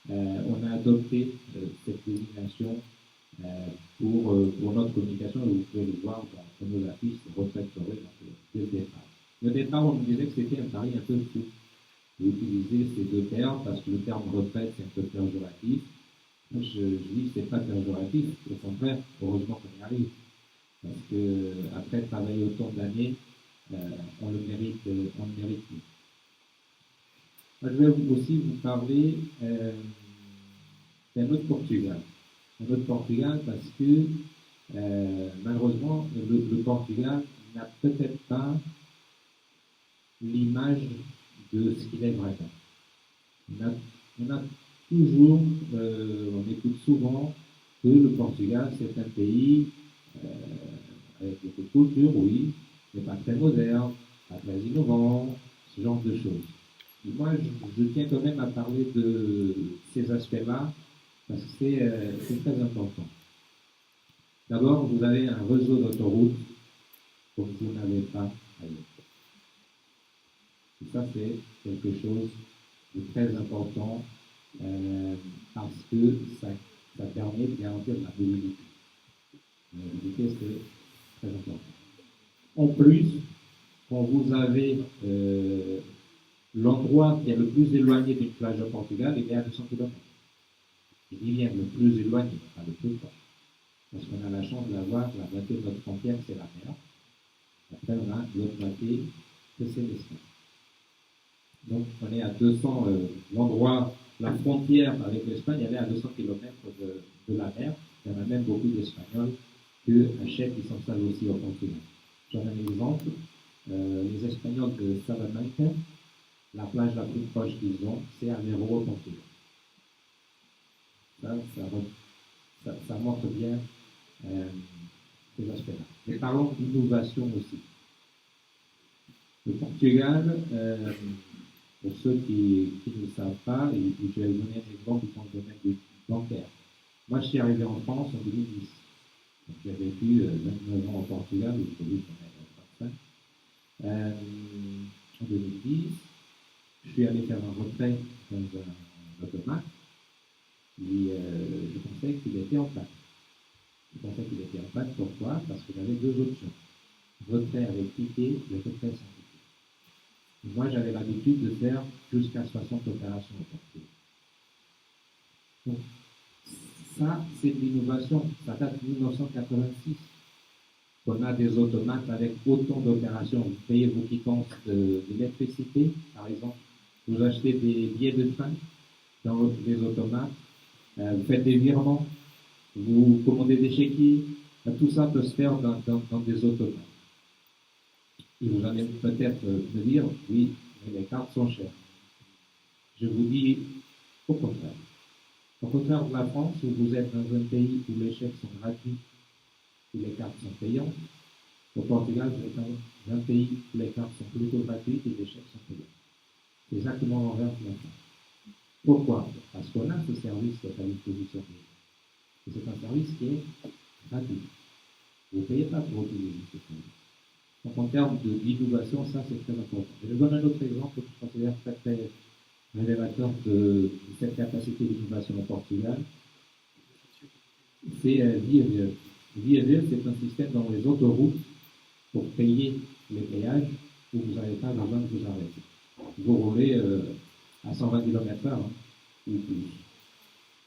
on a adopté cette désignation pour notre communication, et vous pouvez le voir dans nos affiches, retraite dorée, dès le départ. Au départ, on nous disait que c'était un pari un peu fou d'utiliser ces deux termes, parce que le terme retraite, c'est un peu péjoratif. Moi, je dis que ce n'est pas péjoratif, au contraire, heureusement qu'on y arrive. Parce qu'après travailler autant d'années, on le mérite plus. Moi, je vais aussi vous parler d'un autre Portugal. Un autre Portugal parce que malheureusement, le Portugal n'a peut-être pas l'image de ce qu'il est vraiment. On écoute souvent que le Portugal, c'est un pays avec beaucoup de culture, oui, mais pas très moderne, pas très innovant, ce genre de choses. Et moi, je tiens quand même à parler de ces aspects-là, parce que c'est très important. D'abord, vous avez un réseau d'autoroutes comme vous n'avez pas ailleurs. Et ça, c'est quelque chose est très important parce que ça permet de garantir la mobilité. La mobilité, c'est très important. En plus, quand vous avez l'endroit qui est le plus éloigné d'une plage au Portugal, il est à 200 km. Je dis bien le plus éloigné, pas le plus proche. Parce qu'on a la chance d'avoir la moitié de notre frontière, c'est la mer. Après, on a l'autre moitié, que c'est l'Espagne. Donc, on est à 200, l'endroit, la frontière avec l'Espagne, elle est à 200 km de la mer. Il y en a même beaucoup d'Espagnols qui achètent, qui s'installent aussi au Portugal. J'en ai un exemple. Les Espagnols de Salamanca, la plage la plus proche qu'ils ont, c'est Aveiro au Portugal. Ça montre bien ces aspects-là. Mais parlons d'innovation aussi. Le Portugal, pour ceux qui ne le savent pas, et je vais vous donner un exemple dans le domaine bancaire. Moi, je suis arrivé en France en 2010. Donc, j'ai vécu 29 ans au Portugal, où je vis en 25. En 2010, je suis allé faire un retrait dans un automate, et je pensais qu'il était en panne. Pourquoi? Parce que j'avais deux options. Retrait avec ticket et retrait sans ticket. Moi, j'avais l'habitude de faire jusqu'à 60 opérations au Portugal. Donc, ça, c'est de l'innovation. Ça date de 1986. On a des automates avec autant d'opérations. Vous payez vos quittances d'électricité, par exemple. Vous achetez des billets de train dans les automates. Vous faites des virements. Vous commandez des chéquiers. Tout ça peut se faire dans des automates. Et vous allez peut-être me dire, oui, mais les cartes sont chères. Je vous dis au contraire. Au contraire de la France, où vous êtes dans un pays où les chèques sont gratuits, où les cartes sont payantes, au Portugal, vous êtes dans un pays où les cartes sont plutôt gratuites et les chèques sont payants. C'est exactement l'envers de la France. Pourquoi? Parce qu'on a ce service qui est à disposition. Et c'est un service qui est gratuit. Vous ne payez pas pour utiliser ce service. Donc en termes d'innovation, ça c'est très important. Je donne un autre exemple que je considère très, très révélateur de cette capacité d'innovation au Portugal. C'est VIE. VIE, c'est un système dans les autoroutes pour payer les péages où vous n'avez pas besoin de vous arrêter. Vous roulez à 120 km/h ou plus,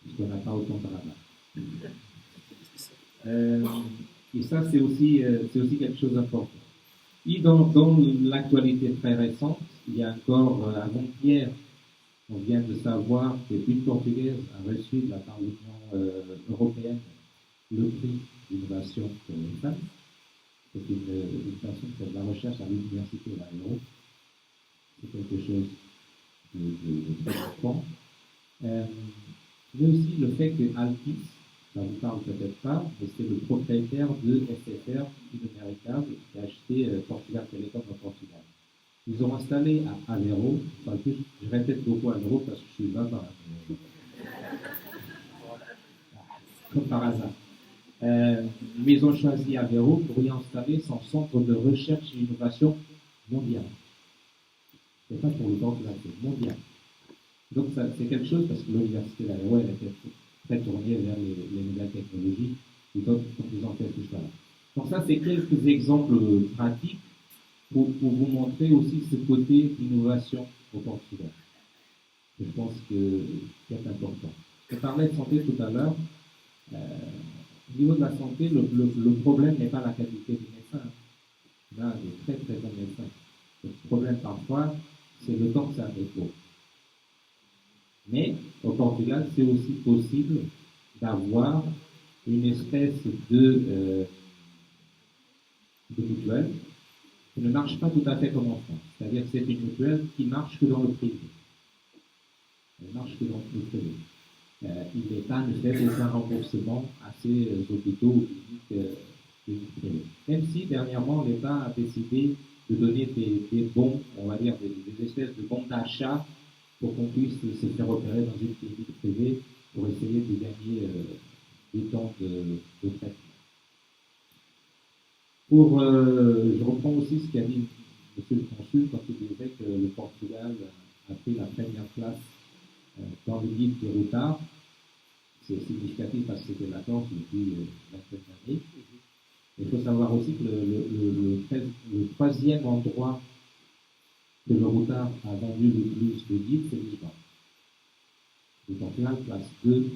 puisqu'on n'a pas autant de radar. Et ça, c'est aussi quelque chose d'important. Et dans l'actualité très récente, il y a encore avant-hier, on vient de savoir qu'une Portugaise a reçu de la part de l'Union européenne le prix d'innovation pour les femmes. C'est une personne qui fait de la recherche à l'université d'Aveiro. C'est quelque chose de très important. Mais aussi le fait que Altis, ça ne vous parle peut-être pas, mais c'est le propriétaire de SFR, Ibercable, qui a acheté Portugal Telecom au Portugal. Ils ont installé à Aveiro, enfin, je répète beaucoup Aveiro parce que je suis là-bas. Comme par hasard. Mais ils ont choisi Aveiro pour y installer son centre de recherche et innovation mondial. C'est pas pour le Portugal, c'est mondial. Donc ça, c'est quelque chose parce que l'université d'Aveiro, elle était très tournée vers les nouvelles technologies, et donc ils ont fait tout ça. Donc ça, c'est quelques exemples pratiques pour vous montrer aussi ce côté d'innovation au Portugal. Je pense que c'est important. Je parlais de santé tout à l'heure. Au niveau de la santé, le problème n'est pas la qualité des médecins. On a de très très bons médecins. Le problème parfois, c'est le temps que ça dépose. Mais au Portugal, c'est aussi possible d'avoir une espèce de mutuelle qui ne marche pas tout à fait comme en France. C'est-à-dire que c'est une mutuelle qui marche que dans le privé. Elle marche que dans le privé. L'État ne fait aucun remboursement à ces hôpitaux ou cliniques privées. Même si dernièrement l'État a décidé de donner des bons, on va dire des espèces de bons d'achat pour qu'on puisse se faire opérer dans une clinique privée pour essayer de gagner du temps de traitement. Je reprends aussi ce qu'a dit M. le Consul quand il disait que le Portugal a pris la première place dans le guide des routards. C'est significatif parce que c'était la Corse depuis 27 années. Il faut savoir aussi que le troisième endroit que le routard a vendu le plus de guides, c'est Lisbonne. Le Portugal, place 2,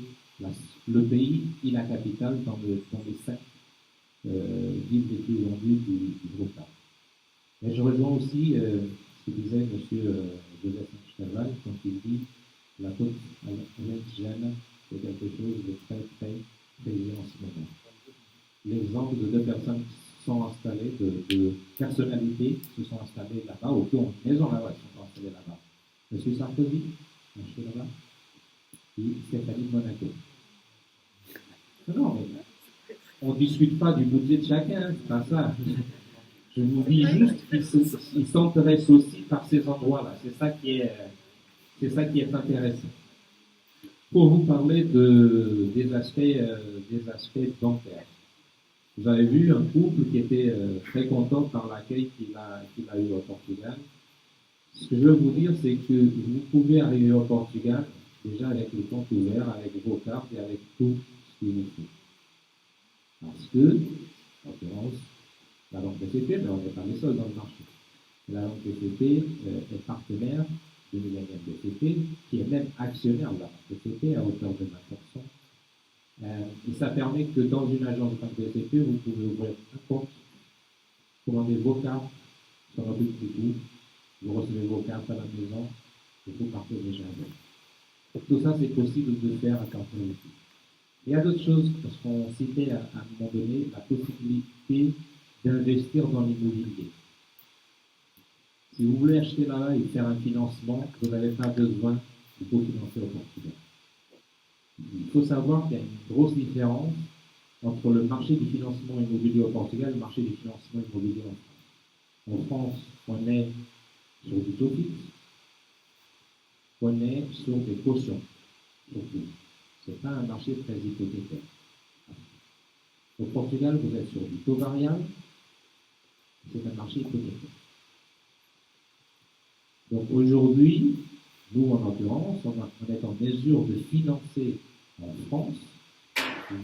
le pays et la capitale dans les 5 guides les plus vendus du routard. Mais je rejoins aussi ce que disait M. Joseph Saint-Cheval quand il dit la côte alsacienne, c'est quelque chose de très, très présent en ce moment. L'exemple de 2 personnes qui sont installées, de personnalités qui se sont installées là-bas, ou qui ont une maison là-bas, qui sont installées là-bas. M. Sarkozy, acheté là-bas, et Stéphanie de Monaco. Non, mais on ne discute pas du budget de chacun, c'est pas ça. Je vous dis juste qu'ils s'intéressent aussi par ces endroits-là. C'est ça qui est intéressant. Pour vous parler des aspects bancaires. Vous avez vu un couple qui était très content par l'accueil qu'il a eu au Portugal. Ce que je veux vous dire, c'est que vous pouvez arriver au Portugal déjà avec le compte ouvert, avec vos cartes et avec tout ce qu'il vous faut. Parce que, en l'occurrence, la banque BCP, mais on n'est pas les seuls dans le marché. La banque BCP est partenaire de Millennium BCP, qui est même actionnaire de la banque BCP à hauteur de 20%. Et ça permet que dans une agence de banque BCP, vous pouvez ouvrir un compte, commander vos cartes sur un petit bout, vous recevez vos cartes à la maison et vous partez déjà avec. Pour tout ça, c'est possible de faire à carte monétique. Il y a d'autres choses, parce qu'on citait à un moment donné la possibilité d'investir dans l'immobilier. Si vous voulez acheter là et faire un financement, vous n'avez pas besoin de co-financer au Portugal. Il faut savoir qu'il y a une grosse différence entre le marché du financement immobilier au Portugal et le marché du financement immobilier en France. En France, on est sur du taux fixe, on est sur des cautions, surtout. Ce n'est pas un marché très hypothécaire. Au Portugal, vous êtes sur du taux variable, c'est un marché hypothécaire. Donc aujourd'hui, nous en l'occurrence, on est en mesure de financer en France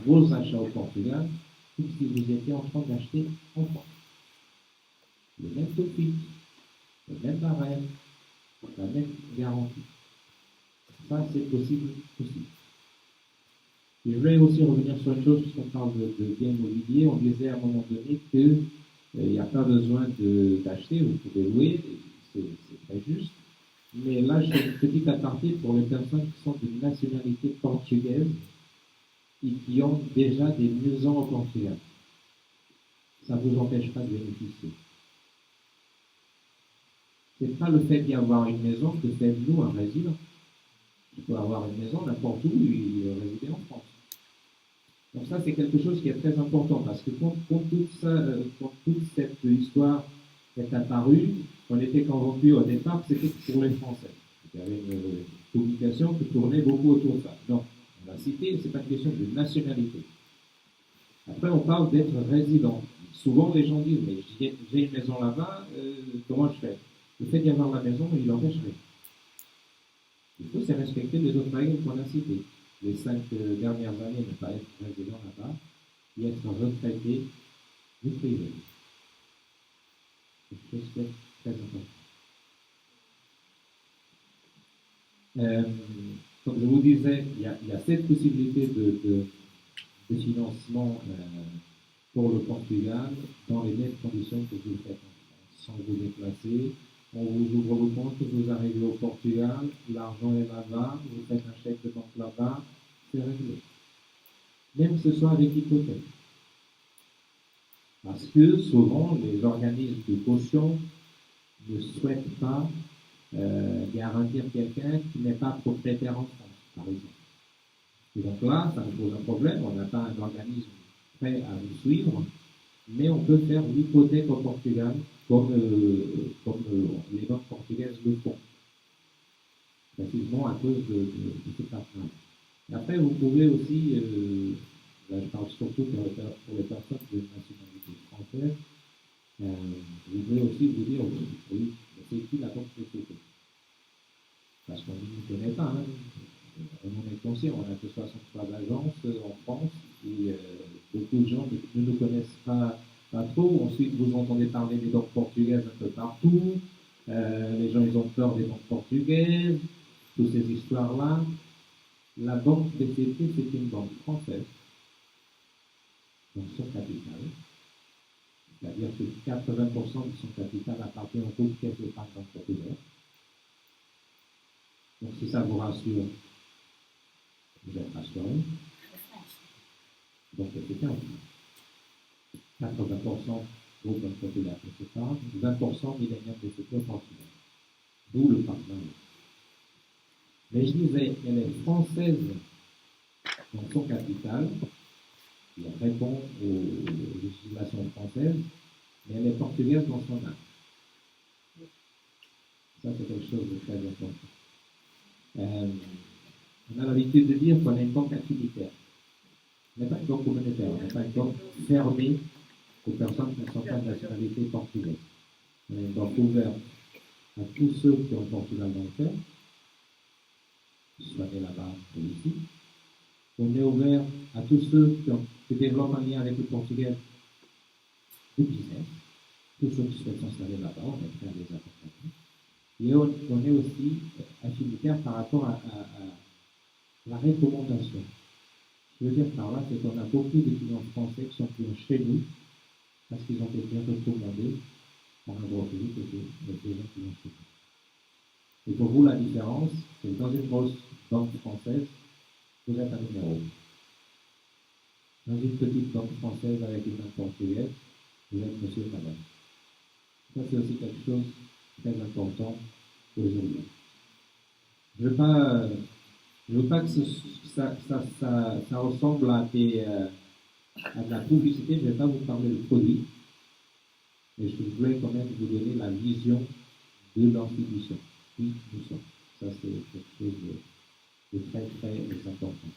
vos achats au Portugal, comme si vous étiez en train d'acheter en France. Le même taux fixe, le même barème, la même garantie. Ça, c'est possible aussi. Et je voulais aussi revenir sur une chose, puisqu'on parle de biens immobiliers. On disait à un moment donné qu'il n'y a pas besoin d'acheter, vous pouvez louer, c'est très juste. Mais là, je fais une petite aparté pour les personnes qui sont de nationalité portugaise et qui ont déjà des maisons au Portugal. Ça ne vous empêche pas de bénéficier. Ce n'est pas le fait d'y avoir une maison que fait de nous un résident. Il faut avoir une maison n'importe où et résider en France. Donc ça, c'est quelque chose qui est très important parce que quand toute cette histoire est apparue, on était convaincu au départ que c'était pour les Français. Il y avait une communication qui tournait beaucoup autour de ça. Donc, on l'a cité, ce n'est pas une question de nationalité. Après, on parle d'être résident. Souvent, les gens disent, mais j'ai une maison là-bas, comment je fais? Le fait d'y avoir la maison, il empêche rien. Il faut, c'est respecter les autres règles qu'on a citées. Les 5 dernières années, ne pas être résident là-bas, et être retraité du privé. C'est quelque chose qui est très important. Comme je vous disais, il y a cette possibilité de financement pour le Portugal dans les mêmes conditions que vous le faites en France, sans vous déplacer. On vous ouvre le compte, vous arrivez au Portugal, l'argent est là-bas, vous faites un chèque de banque là-bas, c'est réglé. Même que ce soit avec hypothèque. Parce que souvent, les organismes de caution ne souhaitent pas garantir quelqu'un qui n'est pas propriétaire en France, par exemple. Et donc là, ça nous pose un problème, on n'a pas un organisme prêt à nous suivre, mais on peut faire l'hypothèque au Portugal comme les banques portugaises le font, précisément à cause de ce partenariat. Après, vous pouvez aussi, là je parle surtout pour les personnes de nationalité française, vous pouvez aussi vous dire, oui, mais c'est qui la banque BCP? parce qu'on ne nous connaît pas. Hein. On en est conscient, on a que 63 agences en France et beaucoup de gens ne nous connaissent pas trop. Ensuite, vous entendez parler des banques portugaises un peu partout. Les gens, ils ont peur des banques portugaises, toutes ces histoires-là. La banque BCP, c'est une banque française, donc son capital. C'est-à-dire que 80% de son capital appartient au groupe Caisse d'Épargne Banque Populaire. Donc si ça vous rassure, vous êtes rassuré. Donc c'est 80% groupe Banque Populaire Caisse d'Épargne, 20% Millennium BCP au Portugal. D'où le partenariat. Mais je disais, elle est française dans son capital, qui répond aux législations françaises, mais elle est portugaise dans son âme. Ça, c'est quelque chose de très important. On a l'habitude de dire qu'on est une banque activitaire. On n'est pas une banque communautaire, on n'est pas une banque fermée aux personnes qui ne sont pas de nationalité portugaise. On est une banque ouverte à tous ceux qui ont le Portugal dans le cœur, soit nés là-bas ou ici. On est ouvert à tous ceux qui développent un lien avec le Portugal de business, tous ceux qui souhaitent s'installer là-bas, on est prêt à les accompagner. Et on est aussi affinitaire par rapport à la recommandation. Je veux dire par là, c'est qu'on a beaucoup de clients français qui sont clients chez nous parce qu'ils ont été recommandés par un broker et des gens qui l'ont chez nous. Et pour vous, la différence, c'est que dans une grosse banque française, vous êtes un numéro. Dans une petite banque française avec une banque portugaise, vous êtes monsieur et madame. Ça, c'est aussi quelque chose de très important aujourd'hui. Je veux pas que ça ressemble à de la publicité, je ne vais pas vous parler de produit, mais je voulais quand même vous donner la vision de l'institution. Oui, nous sommes. Ça, c'est quelque chose de très, très important.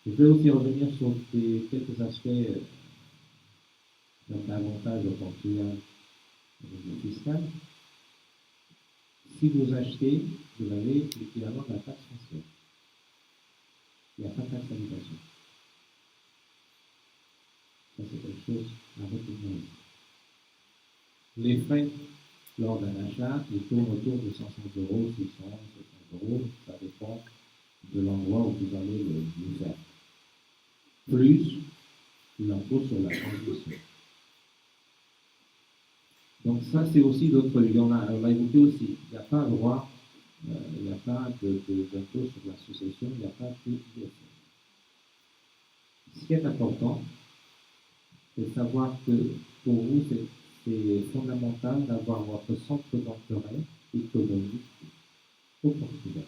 Je vais aussi revenir sur quelques aspects d'avantages au Portugal au niveau fiscal. Si vous achetez, vous avez l'équivalent de la taxe foncière. Il n'y a pas de taxe d'habitation. Ça, c'est quelque chose à retenir. Les frais lors d'un achat, ils tournent autour de 500 euros, 600, 700 euros, ça dépend de l'endroit où vous allez le faire. Plus l'impôt sur la transmission. Donc ça, c'est aussi d'autres, on l'a évoqué aussi, il n'y a pas droit, il n'y a pas d'impôt sur la succession, il n'y a pas de ISF. Ce qui est important, c'est de savoir que pour vous, c'est fondamental d'avoir votre centre d'intérêt économique au Portugal.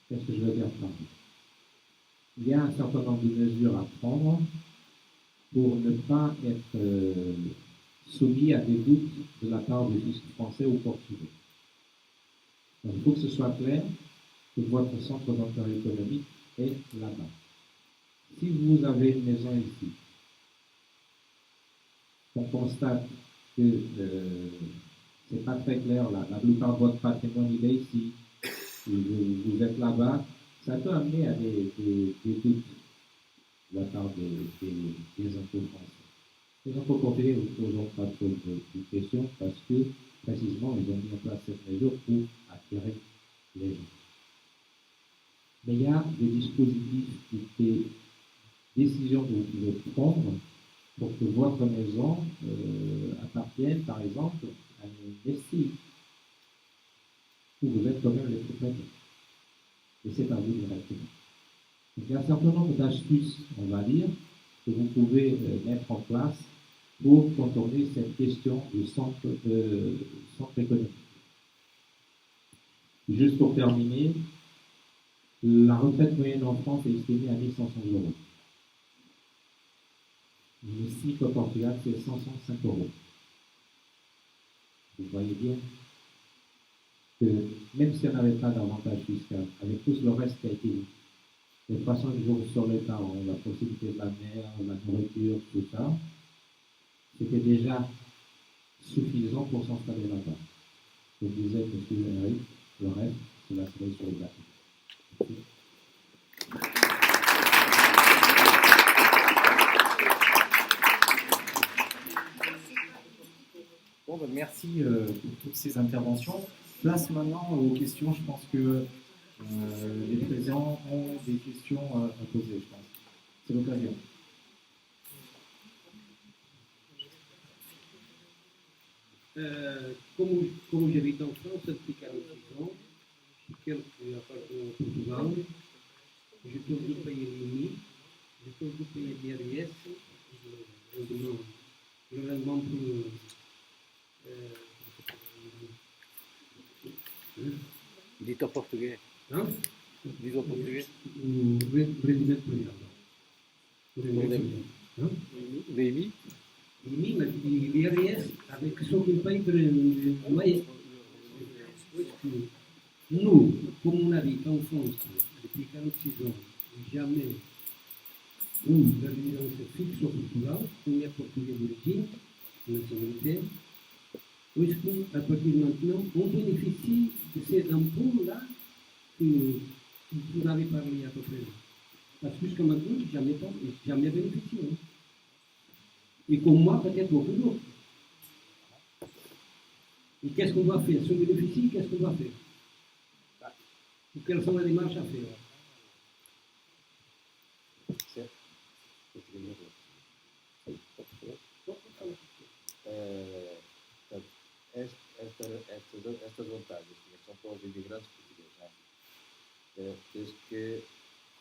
Qu'est-ce que je veux dire par là? Il y a un certain nombre de mesures à prendre pour ne pas être soumis à des doutes de la part du fisc français ou portugais. Donc, il faut que ce soit clair que votre centre d'intérêt économique est là-bas. Si vous avez une maison ici, on constate que ce n'est pas très clair, la plupart de votre patrimoine il est ici, vous êtes là-bas, ça peut amener à des doutes de la part des impôts français. Les impôts portugais ne vous posent pas trop de questions parce que, précisément, ils ont mis en place cette mesure pour attirer les gens. Mais il y a des dispositifs, des décisions que vous pouvez prendre pour que votre maison appartienne, par exemple, à une SCI, où vous êtes quand même les propriétaires. Et c'est à vous directement. Donc, il y a un certain nombre d'astuces, on va dire, que vous pouvez mettre en place pour contourner cette question du centre économique. Juste pour terminer, la retraite moyenne en France est estimée à 1 500 euros. Ici, au Portugal, c'est 505 euros. Vous voyez bien que même si on n'avait pas d'avantage fiscal, avec tout le reste qui a été dit, les poissons du jour sur les parents, la possibilité de la mer, la nourriture, tout ça, c'était déjà suffisant pour s'installer là-bas. Je disais que M. Henry, le reste, cela serait sur le bateau. Merci. Bon, ben, merci pour toutes ces interventions. Place maintenant aux questions. Je pense que les présents ont des questions à poser, je pense. C'est l'occasion. Como j'habite en France depuis 46 ans, quelques appartements au Portugal, je peux vous payer l'IMI, je peux vous payer l'IRS, le rendement pour Dites en portugais. hein? Dites en portugais. O rendimento variável. O rendimento variável. VMI. IMI, mas l'IRS, avec ce qu'on paye pour le loyer. Nous, comme on habite en France depuis 46 ans, jamais une résidence fixe au Portugal, on est portugais d'origine, nationalité, puisqu'à partir de maintenant, on bénéficie de ces impôts-là que vous avez parlé à peu près. Parce que jusqu'à maintenant, jamais bénéficié. Hein. Et comme moi, peut-être beaucoup d'autres. Et qu'est-ce qu'on doit faire? Si on bénéficie, qu'est-ce qu'on doit faire? Ou quelles sont les démarches à faire? Estas vantagens que são para os imigrantes portugueses, desde que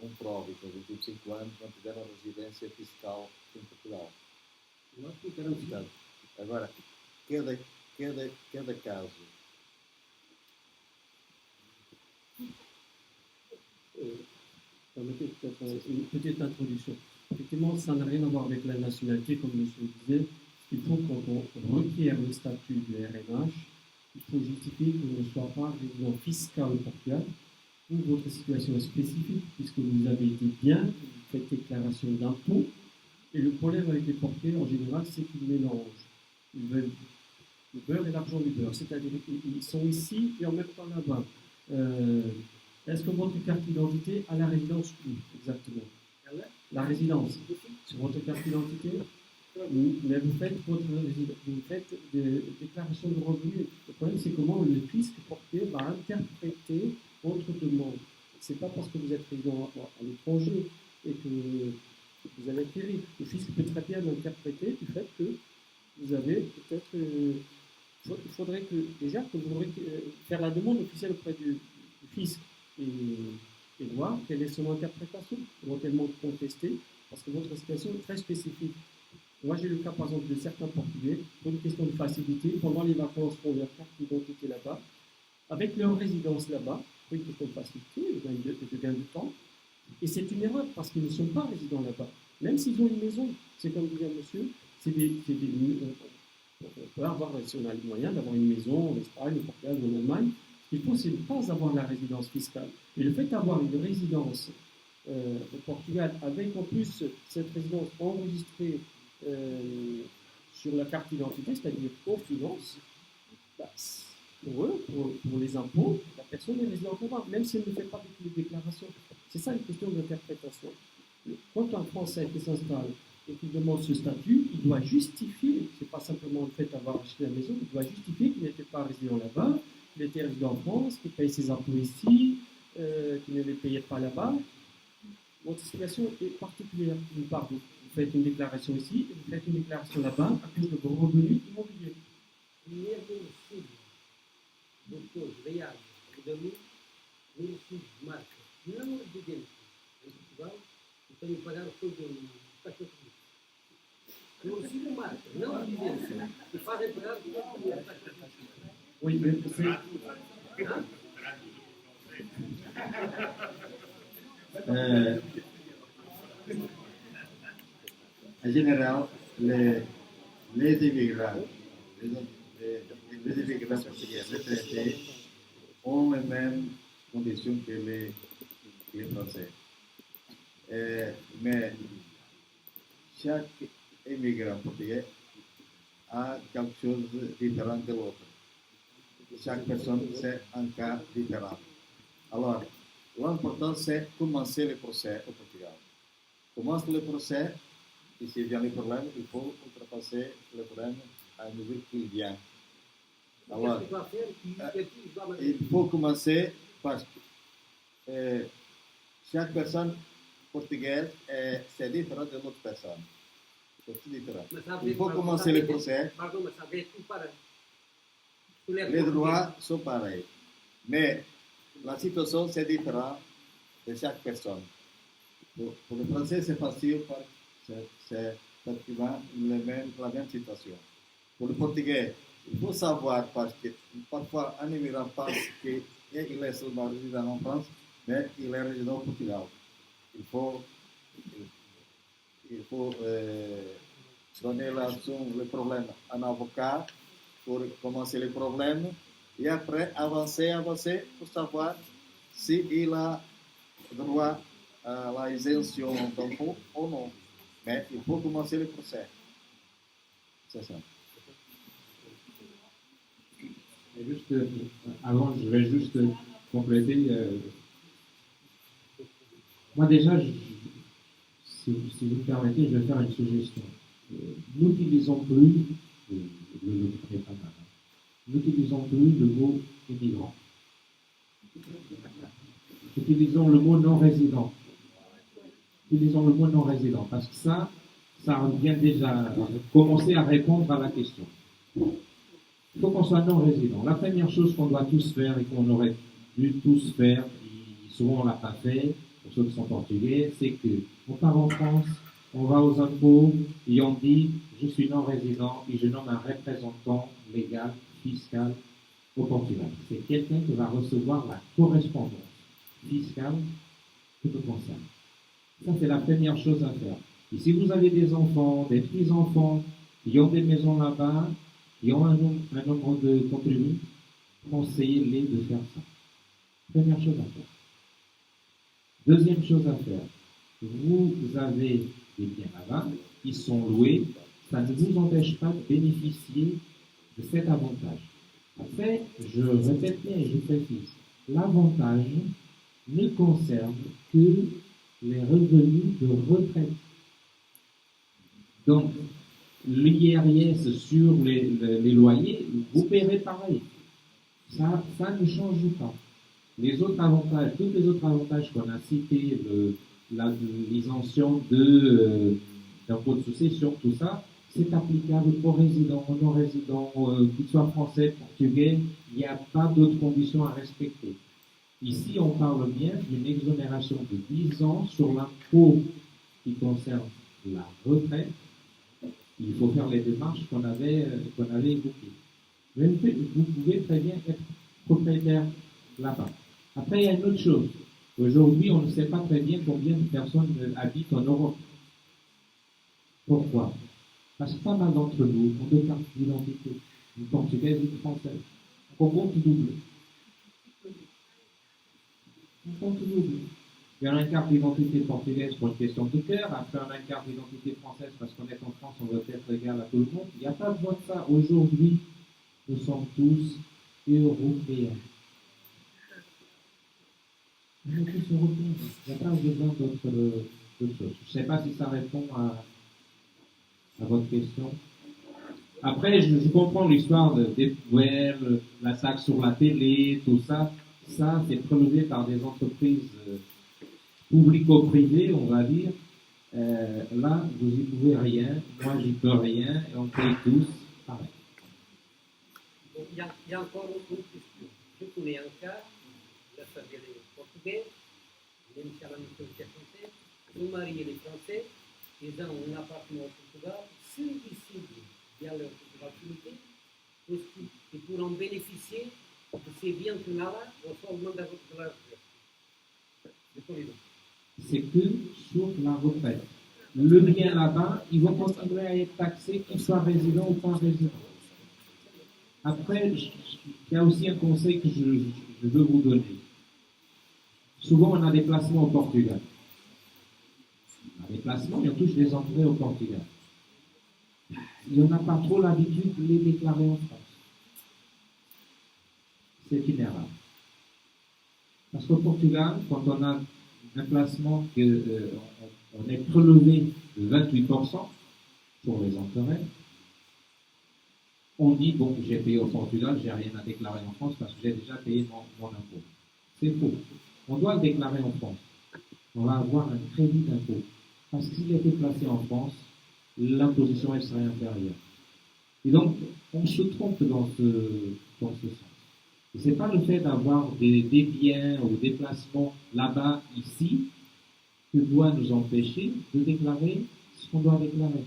comprove que aos 25 anos não tiveram residência fiscal em Portugal. Portanto, agora, cada caso. Permettez peut-être une petite introduction. Effectivement, ça n'a rien à voir avec la nationalité, comme monsieur le disait. Il faut, quand on requiert le statut de RNH, il faut justifier qu'on ne soit pas résident fiscal au Portugal, ou votre situation est spécifique, puisque vous avez été bien, vous faites déclaration d'impôt. Et le problème avec les Portugais, en général, c'est qu'ils mélangent. Ils veulent le beurre et l'argent du beurre. C'est-à-dire qu'ils sont ici et en même temps là-bas. Est-ce que votre carte d'identité a la résidence où exactement? La résidence. Sur votre carte d'identité, mais vous faites des déclarations de revenus. Le problème, c'est comment le fisc portugais va interpréter votre demande. Ce n'est pas parce que vous êtes résident à l'étranger et que vous allez acquérir. Le fisc peut très bien l'interpréter du fait que vous avez peut-être. Il faudrait que déjà que vous faire la demande officielle auprès du fisc et voir quelle est son interprétation, éventuellement contester, parce que votre situation est très spécifique. Moi, j'ai le cas, par exemple, de certains Portugais, pour une question de facilité, pendant les vacances, font leur carte d'identité là-bas, avec leur résidence là-bas, pour une question de facilité, de gain de temps. Et c'est une erreur, parce qu'ils ne sont pas résidents là-bas. Même s'ils ont une maison, c'est comme disait monsieur, on peut avoir, si on a les moyens, d'avoir une maison en Espagne, au Portugal ou en Allemagne. Ce qu'il faut, c'est ne pas avoir la résidence fiscale. Et le fait d'avoir une résidence au Portugal, avec en plus cette résidence enregistrée sur la carte d'identité, c'est-à-dire aux finances, pour eux, pour les impôts, la personne est résidente là-bas, même si elle ne fait pas de déclaration. C'est ça une question d'interprétation. Quand un Français qui s'installe et qui demande ce statut, il doit justifier, c'est pas simplement le fait d'avoir acheté la maison, il doit justifier qu'il n'était pas résident là-bas, qu'il était résident en France, qu'il paye ses impôts ici, qu'il ne les payait pas là-bas. Votre situation est particulière. D'une part, vous faites une déclaration ici, et vous faites une déclaration là-bas à cause de vos revenus immobiliers. Doutor Leal, Redamu, município de marca não residente em Portugal, e tenho que pagar depois do taxa de serviço. Município de marca não residente, e fazem pagar a taxa de serviço. Oui, mais c'est... En général, les immigrants, les immigrants portugais retraités ont les mêmes conditions que les Français. Mais chaque immigrant portugais a quelque chose de différent de l'autre. Chaque personne, c'est un cas différent. Alors, l'important, c'est commencer le procès au Portugal. Commence le procès, et s'il vient les problèmes, il faut outrepasser le problème à mesure qu'il vient. Alors, Qu'est-ce qu'il va faire? Qui doit mettre- il faut commencer parce que chaque personne portugaise, c'est différent de l'autre personne. C'est tout différent. Mais ça Il veut- faut pardon, commencer ça le veut- procès. Pardon, mais ça va être tout pareil. Les droits sont pareils. Mais la situation, c'est différent de chaque personne. Pour le français, c'est facile, c'est pratiquement la même situation. Pour le portugais, il faut savoir, parce que parfois un immigrant pense qu'il est seulement résident en France, mais il est résident au Portugal. Il faut donner le problème à un avocat pour commencer le problème et après avancer pour savoir s'il a droit à la exemption d'impôt ou non. Mais il faut commencer le procès. C'est ça. Et juste, avant, je vais juste compléter. Moi déjà, si vous me permettez, je vais faire une suggestion. N'utilisons plus, le n'est pas mal, n'utilisons plus le mot immigrant. Utilisons le mot non-résident. Utilisons le mot non-résident, parce que ça vient déjà commencer à répondre à la question. Il faut qu'on soit non-résident. La première chose qu'on doit tous faire et qu'on aurait dû tous faire, et souvent on ne l'a pas fait, pour ceux qui sont portugais, c'est qu'on part en France, on va aux impôts et on dit je suis non-résident et je nomme un représentant légal, fiscal au Portugal. C'est quelqu'un qui va recevoir la correspondance fiscale qui te concerne. Ça, c'est la première chose à faire. Et si vous avez des enfants, des petits-enfants, qui ont des maisons là-bas, qui ont un nombre de contribuables, conseillez-les de faire ça. Première chose à faire. Deuxième chose à faire, vous avez des biens là-bas, qui sont loués, ça ne vous empêche pas de bénéficier de cet avantage. Après, je répète bien et je précise, l'avantage ne concerne que les revenus de retraite. Donc, l'IRS sur les loyers, vous paierez pareil. Ça ne change pas. Les autres avantages, tous les autres avantages qu'on a cités, l'exemption d'impôt de succession, tout ça, c'est applicable aux résidents, aux non-résidents, qu'ils soient français, portugais, il n'y a pas d'autres conditions à respecter. Ici, on parle bien d'une exonération de 10 ans sur l'impôt qui concerne la retraite. Il faut faire les démarches qu'on avait évoquées. Mais vous pouvez très bien être propriétaire là-bas. Après, il y a une autre chose. Aujourd'hui, on ne sait pas très bien combien de personnes habitent en Europe. Pourquoi? Parce que pas mal d'entre nous ont deux cartes d'identité, une portugaise et une française. On compte double. On compte double. Il y en a une carte d'identité portugaise pour une question de cœur, après on a une carte d'identité française parce qu'on est en France, on veut être égal à tout le monde. Il n'y a pas besoin de ça. Aujourd'hui, nous sommes tous européens. Nous sommes tous européens. Il n'y a pas besoin d'autre chose. Je ne sais pas si ça répond à votre question. Après, je comprends l'histoire des poubelles, la taxe sur la télé, tout ça. Ça, c'est prélevé par des entreprises publico-privées, on va dire. Là, vous n'y pouvez rien, moi j'y peux rien, et on paye tous pareil. Il y a encore une question. Je connais un cas, la famille est portugaise, même si elle a la nationalité française, son mari est français, ils ont un appartement au Portugal, s'ils décident d'y aller au Portugal, ils pourront bénéficier de ces biens qu'on a là, au fondement de la retraite. C'est que sur la retraite. Le bien là-bas, ils vont continuer à être taxés, qu'ils soient résidents ou pas résidents. Après, il y a aussi un conseil que je veux vous donner. Souvent, on a des placements au Portugal. On a des placements et on touche des entrées au Portugal. Il n'y en a pas trop l'habitude de les déclarer en France. C'est une erreur. Parce qu'au Portugal, quand on a un placement on est prélevé de 28% pour les intérêts, on dit, bon, j'ai payé au Portugal, j'ai rien à déclarer en France parce que j'ai déjà payé mon impôt. C'est faux. On doit le déclarer en France. On va avoir un crédit d'impôt. Parce que s'il a été placé en France, l'imposition, elle serait inférieure. Et donc, on se trompe dans ce sens. Ce n'est pas le fait d'avoir des biens ou des placements là-bas, ici, que doit nous empêcher de déclarer ce qu'on doit déclarer.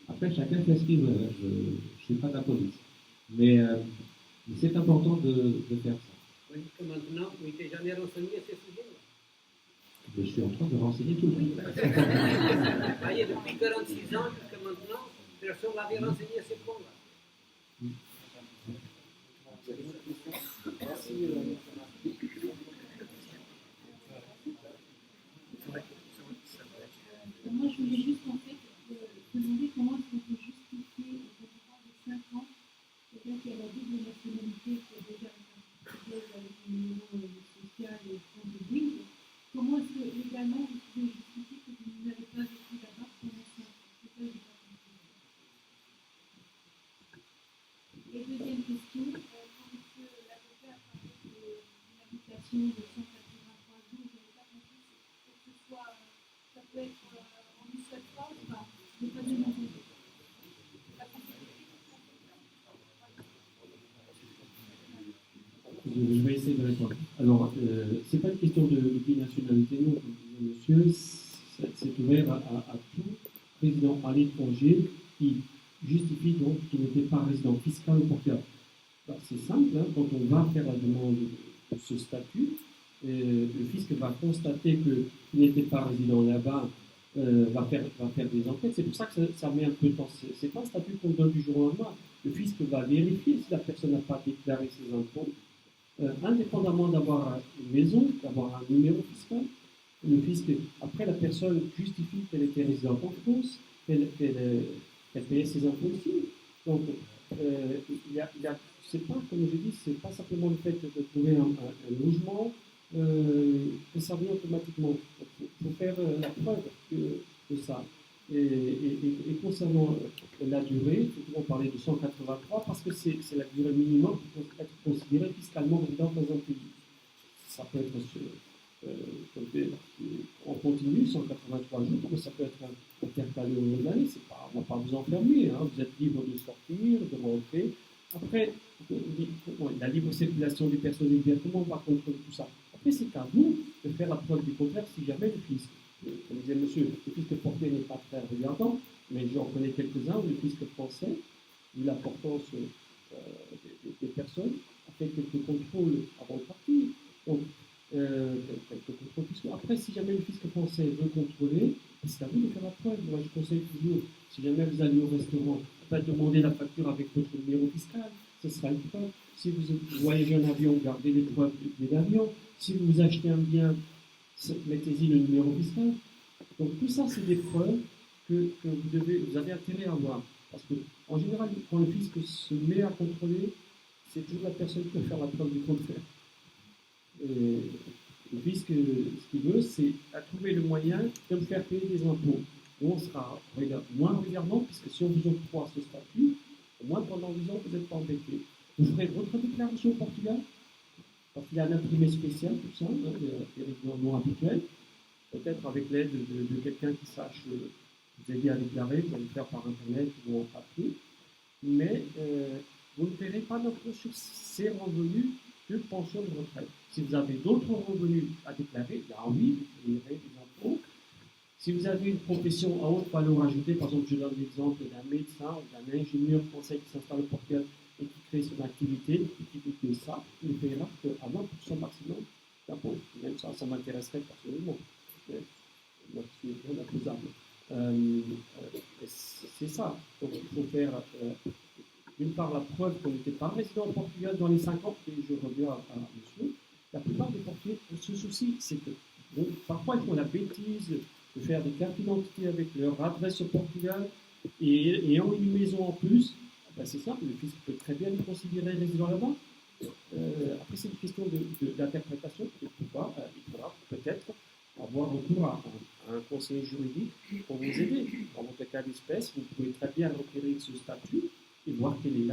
Après, chacun fait ce qu'il veut. Je ne suis pas de la police. Mais c'est important de faire ça. Oui, que maintenant, vous n'êtes jamais renseigné à ce sujet-là. Je suis en train de renseigner tout le monde. Vous voyez, depuis 46 ans jusqu'à maintenant, personne n'avait renseigné à ce point-là. Moi, je voulais juste en fait demander comment est-ce qu'on peut justifier au bout de 5 ans quelqu'un qui a la double nationalité, qui a déjà un numéro social et compte de ligne. Comment est-ce que légalement vous pouvez justifier que vous n'avez pas vécu là-bas pendant 5 ans? C'est ça que j'ai pas compris. Et deuxième question, quand monsieur l'avocat a parlé d'une habitation de 183 jours, je n'avais pas compris que ce soit, ça peut être en une seule fois, enfin, je n'ai pas demandé. Je vais essayer de répondre. Alors, ce n'est pas une question de binationalité, non, comme disait monsieur, c'est ouvert à tout résident à l'étranger qui justifie donc qu'il n'était pas résident fiscal au Portugal. C'est simple, hein, quand on va faire la demande de ce statut, le fisc va constater qu'il n'était pas résident là-bas, va faire des enquêtes. C'est pour ça que ça met un peu de temps. Ce n'est pas un statut qu'on donne du jour au lendemain. Le fisc va vérifier si la personne n'a pas déclaré ses impôts. Indépendamment d'avoir une maison, d'avoir un numéro fiscal, le fisc, après la personne justifie qu'elle était résidente en France, qu'elle payait ses impôts ici. Donc, c'est pas, comme je dis, c'est pas simplement le fait de trouver un logement que ça vient automatiquement. Il faut faire la preuve de ça. Et concernant la durée, on parlait de 183 parce que c'est la durée minimum pour être considéré fiscalement résident dans un pays. Ça peut être en continu, 183 jours, mais ça peut être intercalé au long de l'année. On ne va pas vous enfermer, hein. Vous êtes libre de sortir, de rentrer. Après, la libre circulation des personnes et comment on va contrôler tout ça. Après, c'est à vous de faire la preuve du contraire si jamais le fisc. Comme disait monsieur, le fisc portugais n'est pas très regardant, mais j'en connais quelques-uns où le fisc français, vu l'importance des personnes, a fait quelques contrôles avant de partir. Donc, quelques contrôles fiscaux. Après, si jamais le fisc français veut contrôler, c'est à vous de faire la preuve. Moi, je conseille toujours, si jamais vous allez au restaurant, pas demander la facture avec votre numéro fiscal, ce sera une preuve. Si vous voyagez en avion, gardez les preuves de l'avion. Si vous achetez un bien, mettez-y le numéro fiscal. Donc tout ça, c'est des preuves que vous avez intérêt à avoir. Parce que, en général, quand le fisc se met à contrôler, c'est toujours la personne qui peut faire la preuve du contraire. Et le fisc, ce qu'il veut, c'est trouver le moyen de me faire payer des impôts. Où on sera moins regardant, puisque si on vous octroie ce statut, au moins pendant 10 ans, vous n'êtes pas embêté. Vous ferez votre déclaration au Portugal, parce qu'il y a un imprimé spécial, tout ça, hein, des résidents non habituels, peut-être avec l'aide de quelqu'un qui sache vous aider à déclarer, vous allez le faire par Internet ou en papier, mais vous ne paierez pas d'impôt sur ces revenus de pension de retraite. Si vous avez d'autres revenus à déclarer, là oui, vous paierez des impôts. Si vous avez une profession à haute valeur ajoutée, par exemple, je donne l'exemple d'un médecin ou d'un ingénieur français qui s'installe au Portugal et qui crée son activité, et qui fait ça, il ne paiera qu'à 20% maximum d'impôts. Même ça, ça m'intéresserait personnellement. Moi, je suis bien imposable. C'est ça. Donc, il faut faire, d'une part, la preuve qu'on n'était pas résident au Portugal dans les 5 ans, et je reviens à monsieur. La plupart des Portugais ont ce souci, c'est que parfois ils font la bêtise de faire des cartes d'identité avec leur adresse au Portugal et ayant une maison en plus. Ben c'est simple, le fisc peut très bien les considérer résidents là-bas. Après, c'est une question d'interprétation. Il faudra peut-être avoir recours à un conseiller juridique pour vous aider. Dans votre cas d'espèce, vous pouvez très bien requérir ce statut et voir quelle est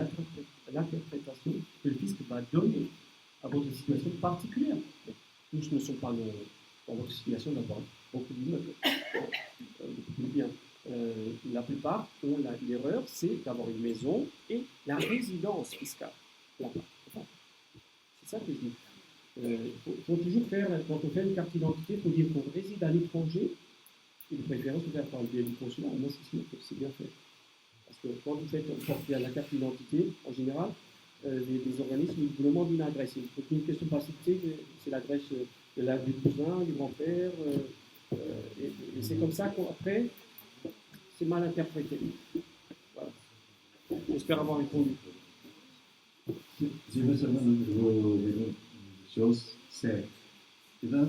l'interprétation que le fisc va donner à votre situation particulière. Tous ne sont pas dans votre situation d'avoir beaucoup d'immeubles. Bien. La plupart ont l'erreur, c'est d'avoir une maison et la résidence fiscale. Là-bas. Enfin, c'est ça que je dis. Il faut toujours faire, quand on fait une carte d'identité, il faut dire qu'on réside à l'étranger, et de préférence de faire par le biais du consulat, au moins c'est sûr que c'est bien fait. Parce que quand vous faites porter à la carte d'identité, en général, les organismes vous demandent une adresse. Il faut une question de facilité, c'est l'adresse du cousin, du grand-père, et c'est comme ça qu'après, c'est mal interprété. Voilà. J'espère avoir répondu. Je veux seulement vous dire une chose, c'est que dans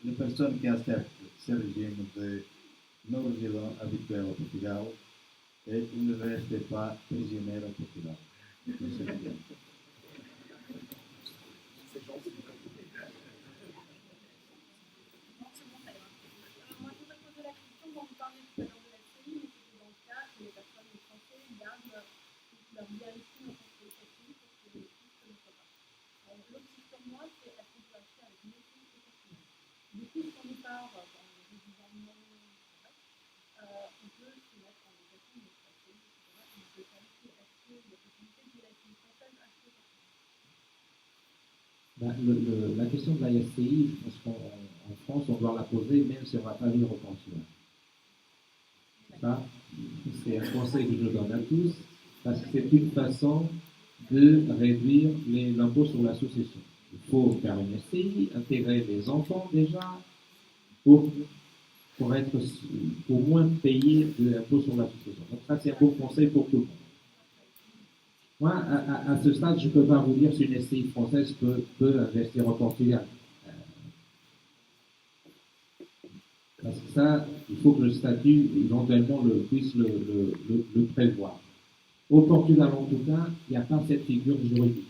les personnes qui acceptent ce régime de non-résident habituel au Portugal, et ils ne restent pas prisonniers au Portugal. Moi, je voudrais poser la question dont vous parlez tout à l'heure de la SCI, mais c'était dans le cas que les personnes françaises gardent leur bien ici en tant que SCI parce que les fiscs ne le font pas. Alors, l'autre question, moi, c'est est-ce qu'on peut acheter avec une SCI et Portugal. Du coup, si on est part dans les résidents non on peut se mettre en négociation de notre SCI, etc. Et on peut qualifier acheter la possibilité de la SCI française acheter au Portugal. La question de la SCI, je pense qu'en France, on doit la poser même si on ne va pas vivre au Portugal. Ça, c'est un conseil que je donne à tous, parce que c'est une façon de réduire l'impôt sur la succession. Il faut faire une SCI, intégrer les enfants déjà, pour moins payer de l'impôt sur la succession. Donc ça, c'est un bon conseil pour tout le monde. Moi, à ce stade, je ne peux pas vous dire si une SCI française peut investir au Portugal. Parce que ça, il faut que le statut, éventuellement, puisse le prévoir. Au Portugal, en tout cas, il n'y a pas cette figure juridique.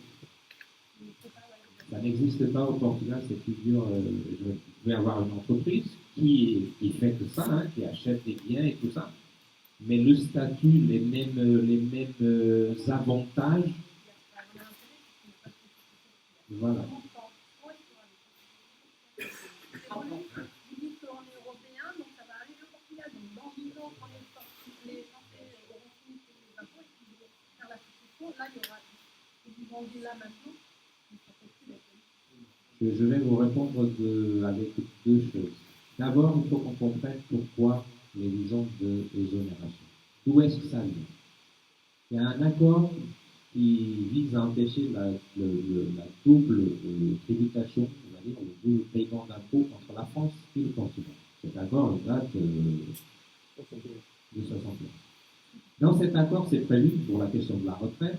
Ça n'existe pas au Portugal, cette figure juridique. Vous pouvez avoir une entreprise qui fait que ça, hein, qui achète des biens et tout ça. Mais le statut, les mêmes avantages. Voilà. Vous dites qu'on est européen, donc ça va arriver au Portugal. Donc dans 10 ans, quand les Français auront fini de payer les impôts et qu'ils vont faire la succession, là, il y aura. Et vous vendez là maintenant, ça fait plus la peine. Je vais vous répondre avec deux choses. D'abord, il faut qu'on comprenne pourquoi les raisons d'exonération. D'où est-ce que ça vient? Il y a un accord qui vise à empêcher la double tributation, on va dire, le double paiement d'impôts entre la France et le Portugal. Cet accord date de 61. Dans cet accord, c'est prévu, pour la question de la retraite,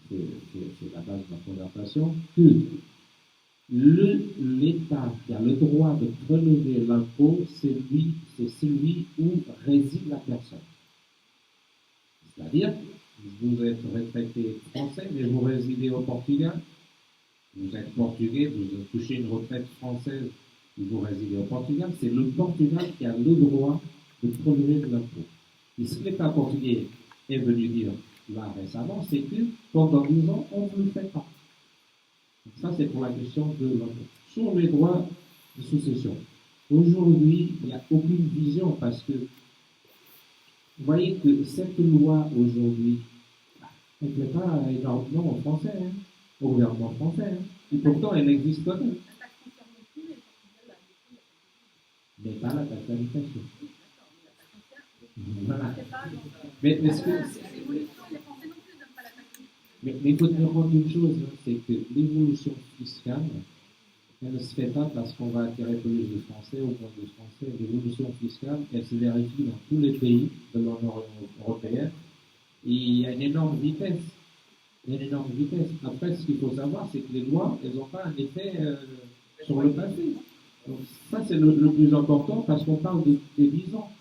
c'est la base de la conversation, que l'État qui a le droit de prélever l'impôt, c'est celui où réside la personne. C'est-à-dire, vous êtes retraité français, mais vous résidez au Portugal. Vous êtes portugais, vous touchez une retraite française, et vous résidez au Portugal. C'est le Portugal qui a le droit de prélever de l'impôt. Et ce que l'État portugais est venu dire là récemment, c'est que pendant 10 ans, on ne le fait pas. Ça, c'est pour la question de l'impôt. Sur les droits de succession, aujourd'hui, il n'y a aucune vision parce que vous voyez que cette loi aujourd'hui, elle ne plaît pas énormément aux Français, hein, au gouvernement français. Hein, et pourtant, elle existe quand même. Mais pas la taxe d'habitation. Voilà. Mais il faut tenir compte d'une chose, hein, c'est que l'évolution fiscale, elle ne se fait pas parce qu'on va attirer plus de Français ou moins de Français. L'évolution fiscale, elle se vérifie dans tous les pays de l'Union européenne. Et il y a une énorme vitesse. Après, ce qu'il faut savoir, c'est que les lois, elles n'ont pas un effet sur le passé. Donc ça, c'est le plus important parce qu'on parle des 10 ans.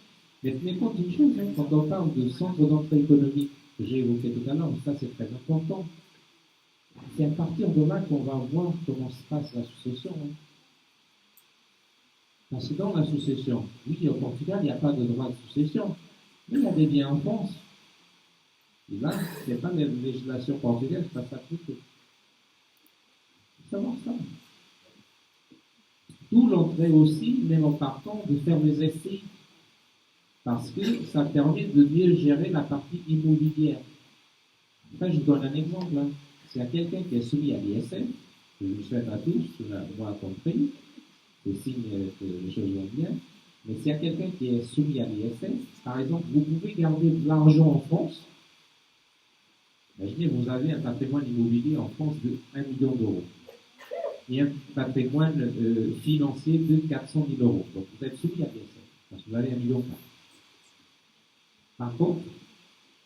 Mais tenez compte d'une chose, hein, quand on parle de centre d'entrée économique que j'ai évoqué tout à l'heure, ça c'est très important. C'est à partir de là qu'on va voir comment se passe la succession. Hein. Parce que dans la succession, oui, au Portugal, il n'y a pas de droit de succession, mais il y a des biens en France. Et là, ce n'est pas la législation portugaise, ça s'applique. Il faut savoir ça. D'où l'entrée aussi, même en partant, de faire des essais. Parce que ça permet de mieux gérer la partie immobilière. Après, je vous donne un exemple. Hein. S'il y a quelqu'un qui est soumis à l'ISF, je vous souhaite à tous, cela doit compris, c'est signe que les choses vont bien. Mais s'il y a quelqu'un qui est soumis à l'ISF, par exemple, vous pouvez garder de l'argent en France. Imaginez, vous avez un patrimoine immobilier en France de 1 million d'euros. Et un patrimoine financier de 400 000 euros. Donc vous êtes soumis à l'ISF, parce que vous avez 1 million. Par contre,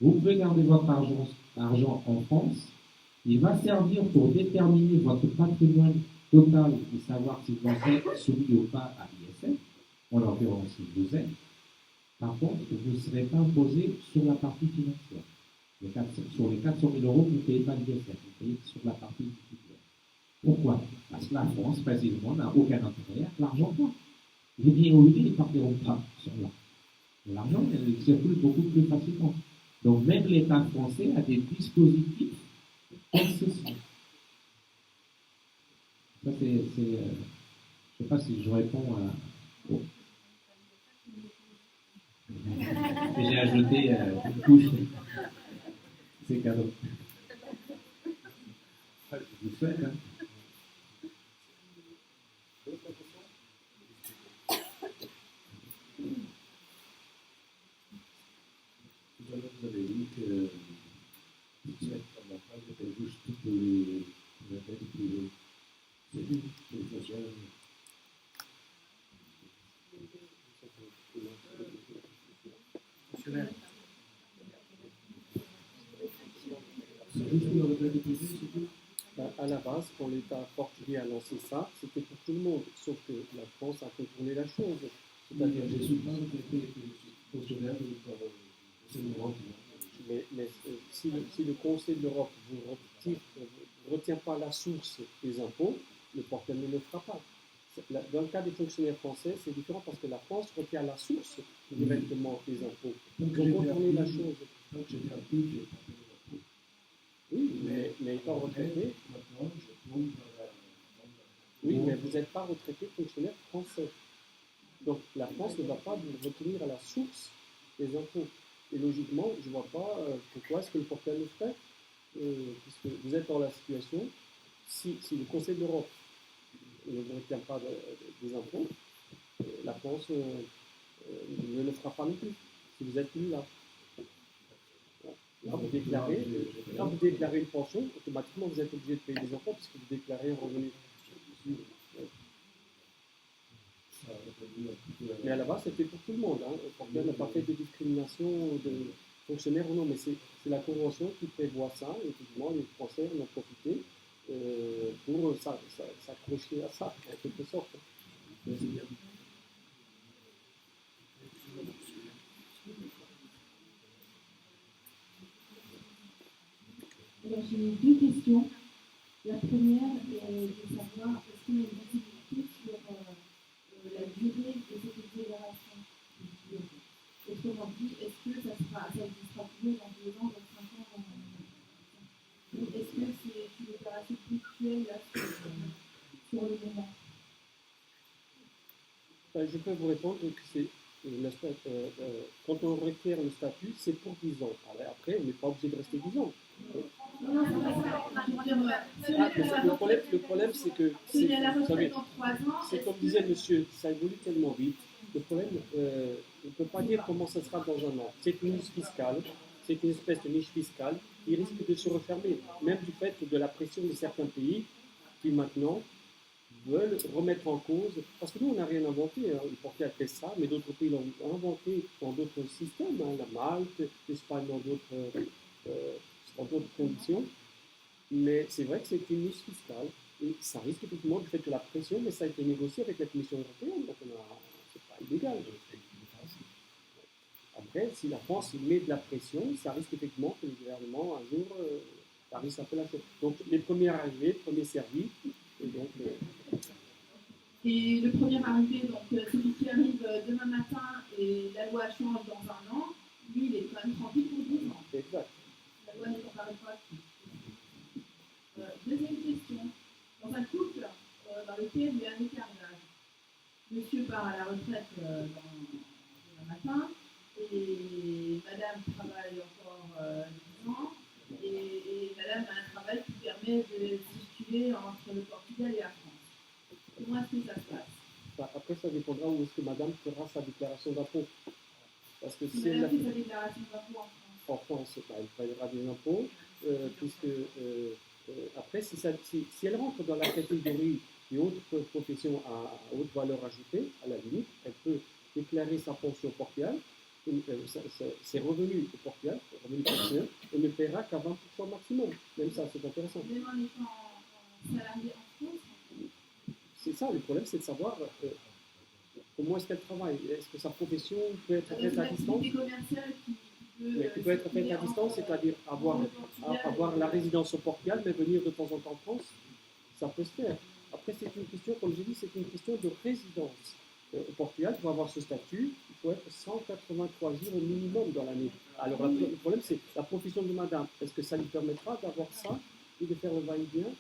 vous pouvez garder votre argent en France. Il va servir pour déterminer votre patrimoine total et savoir si vous êtes soumis ou pas à l'ISF, en l'occurrence si vous êtes. Par contre, vous ne serez pas imposé sur la partie financière. Sur les 400 000 euros, vous ne payez pas l'ISF, vous payez sur la partie financière. Pourquoi? Parce que la France, précisément, n'a aucun intérêt à l'argent pas. Les biens immobiliers ne partiront pas sur là. L'argent circule beaucoup plus facilement. Donc même l'État français a des dispositifs concessions. Ça je ne sais pas si je réponds à... Oh. J'ai ajouté une couche. C'est cadeau. Je vous souhaite. Hein. Vous avez dit que la phrase était juste pour les têtes privées. C'est une question. C'est juste pour la retraite privée, c'est tout. À la base, quand l'État portugais a lancé ça, c'était pour tout le monde, sauf que la France a contourné la chose. C'est-à-dire j'ai souvent été fonctionnaire par l'Europe. Mais si le Conseil de l'Europe ne retient pas la source des impôts, le Portugal ne le fera pas. Dans le cas des fonctionnaires français, c'est différent parce que la France retient la source directement des impôts. Donc, ils ont contourné la chose. Donc, j'ai bien appris, j'ai pas payé l'impôt. Oui, mais étant retraité. Maintenant, je tombe dans la. Oui, mais vous n'êtes pas retraité fonctionnaire français. Donc, la France ne va pas vous retenir à la source des impôts. Et logiquement, je ne vois pas pourquoi est-ce que le Portugal le ferait, puisque vous êtes dans la situation, si le Conseil de l'Europe ne vous retient pas des impôts, la France ne le fera pas non plus, si vous êtes plus là. Là, vous déclarez une pension, automatiquement vous êtes obligé de payer des impôts puisque vous déclarez un revenu. Mais à la base, c'était pour tout le monde. Hein. Le Portugal n'a pas fait de discrimination de fonctionnaires ou non, mais c'est la Convention qui prévoit ça. Et effectivement, les Français en ont profité pour s'accrocher à ça, en quelque sorte. Alors, j'ai deux questions. La première est de savoir est-ce qu'il y a une visibilité sur la durée de cette exonération. Autrement dit, est-ce que ça existera mieux dans 2 ans, dans 5 ans, ou est-ce que c'est une opération ponctuelle là, sur le moment? Je peux vous répondre que c'est quand on requiert le statut, c'est pour 10 ans. Après, on n'est pas obligé de rester 10 ans. Le problème, c'est que c'est comme disait monsieur, ça évolue tellement vite. Le problème, on ne peut pas dire comment ça sera dans un an. C'est une niche fiscale, c'est une espèce de niche fiscale qui risque de se refermer, même du fait de la pression de certains pays qui maintenant veulent remettre en cause, parce que nous on n'a rien inventé, hein, le Portugal fait ça, mais d'autres pays l'ont inventé dans d'autres systèmes, hein, la Malte, l'Espagne dans d'autres conditions, mais c'est vrai que c'est une niche fiscale, et ça risque effectivement du fait de la pression, mais ça a été négocié avec la Commission européenne, donc c'est pas illégal. Après, si la France met de la pression, ça risque effectivement que le gouvernement un jour Paris s'appelle H. Donc les premiers arrivés, premiers servis. Et donc, Et le premier arrivé, donc celui qui arrive demain matin et la loi change dans un an, lui, il est quand même tranquille pour 10 ans. exact. La loi ne compare pas. Deuxième question. Dans un couple dans lequel il y a un écart d'âge, monsieur part à la retraite demain matin et madame travaille encore 10 ans et madame a un travail qui permet de circuler entre le Portugal et la France. Comment est-ce que ça se passe? Après, ça dépendra où est-ce que madame fera sa déclaration d'impôt. Parce que Si si elle madame fait sa déclaration d'impôt en France, elle paiera des impôts, puisque après, si elle rentre dans la catégorie des autres professions à haute valeur ajoutée, à la limite, elle peut déclarer sa pension au Portugal, ses revenus au Portugal, revenus personnels, et ne paiera qu'à 20% maximum. Même ça, c'est intéressant. même en étant salarié en France. C'est ça, le problème, c'est de savoir comment est-ce qu'elle travaille. Est-ce que sa profession peut être faite à distance? Qui peut être faite à distance, c'est-à-dire avoir la résidence au Portugal, mais venir de temps en temps en France, ça peut se faire. Après, c'est une question, comme j'ai dit, c'est une question de résidence. Au Portugal, pour avoir ce statut, il faut être 183 jours au minimum dans l'année. Alors, le problème, c'est la profession de madame. Est-ce que ça lui permettra d'avoir ça et de faire le va-et-vient?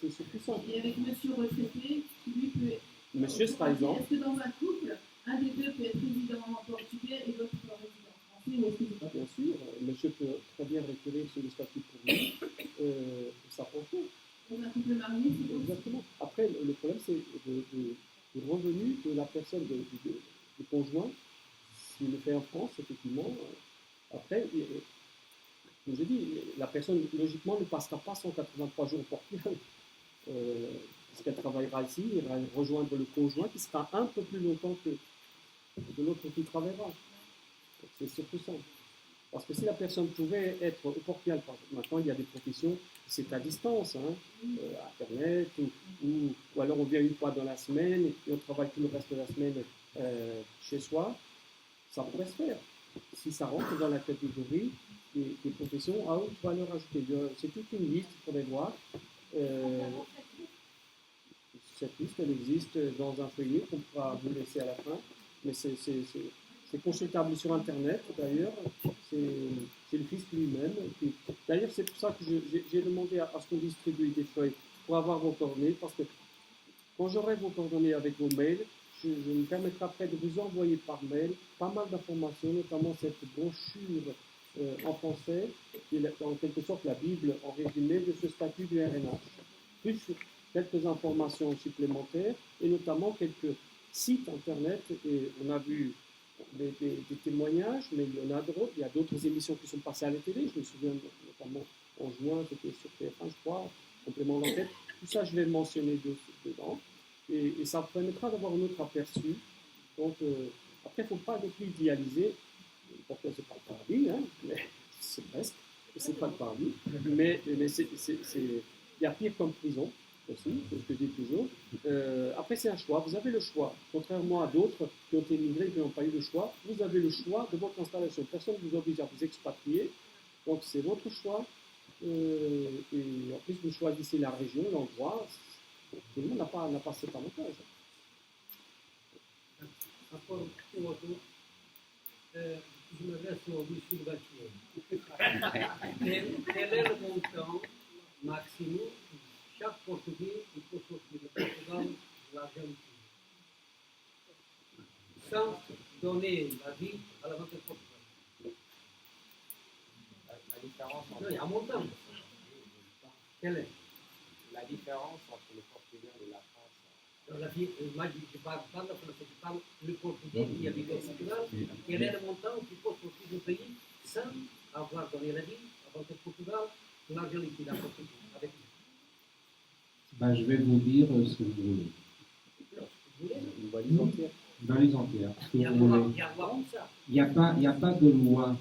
C'est surtout ça. Et avec monsieur retraité, qui lui peut. Monsieur sera exemple. Est-ce que dans un couple, un des deux peut être résident portugais et l'autre résident français ou est-ce que c'est pas Bien sûr, monsieur peut très bien requérir sur le statut pour lui sa pension. Dans un couple marié, c'est possible. Exactement. Après, le problème, c'est le revenu de la personne, du conjoint, s'il le fait en France, effectivement. Après, comme je dis, la personne, logiquement, ne passera pas 183 jours au Portugal. Parce qu'elle travaillera ici, elle va rejoindre le conjoint qui sera un peu plus longtemps que l'autre qui travaillera. C'est surtout ça. Parce que si la personne pouvait être au Portugal, maintenant il y a des professions, c'est à distance, Internet, ou alors on vient une fois dans la semaine et on travaille tout le reste de la semaine chez soi, ça pourrait se faire. Si ça rentre dans la catégorie des professions à haute valeur ajoutée. C'est toute une liste, il faudrait voir. Cette liste, elle existe dans un feuillet qu'on pourra vous laisser à la fin, mais c'est consultable sur Internet, d'ailleurs, c'est le fisc lui-même. D'ailleurs, c'est pour ça que j'ai demandé à ce qu'on distribue des feuilles pour avoir vos coordonnées, parce que quand j'aurai vos coordonnées avec vos mails, je me permettrai après de vous envoyer par mail pas mal d'informations, notamment cette brochure en français, qui est en quelque sorte la Bible en résumé de ce statut du RNH, plus quelques informations supplémentaires et notamment quelques sites internet. Et on a vu des témoignages, mais il y en a d'autres. Il y a d'autres émissions qui sont passées à la télé. Je me souviens notamment en juin, c'était sur TF1, je crois, complément d'enquête. Tout ça, je vais le mentionner dedans. Et ça permettra d'avoir un autre aperçu. Donc, après, il ne faut pas non plus idéaliser. Pourquoi c'est pas le paradis, hein, mais c'est presque. C'est pas le paradis. Mais il y a pire comme prison aussi, c'est ce que je dis toujours. Après, c'est un choix. Vous avez le choix. Contrairement à d'autres qui ont émigré et qui n'ont pas eu le choix, vous avez le choix de votre installation. Personne ne vous oblige à vous expatrier. Donc, c'est votre choix. Et en plus, vous choisissez la région, l'endroit. Tout le monde n'a pas cet avantage. Encore un retour. Je m'adresse au monsieur Bachelot. Quel est le montant maximum chaque Portugais qui peut sortir de Portugal de l'Argentine sans donner la vie à la vente de Portugal? La différence entre... Non, il y a un montant. Quelle est la différence entre le Portugal et la France? Moi, je ne parle pas de français, je parle le portugais qui a vécu au Portugal. Quel est le montant qui peut sortir du pays sans avoir donné la vie avant que Portugal, l'Argentine, la Portugal avec lui? Je vais vous dire ce que vous voulez. Une valise entière. Une valise entière. Il y a ça. Il n'y a pas de loi.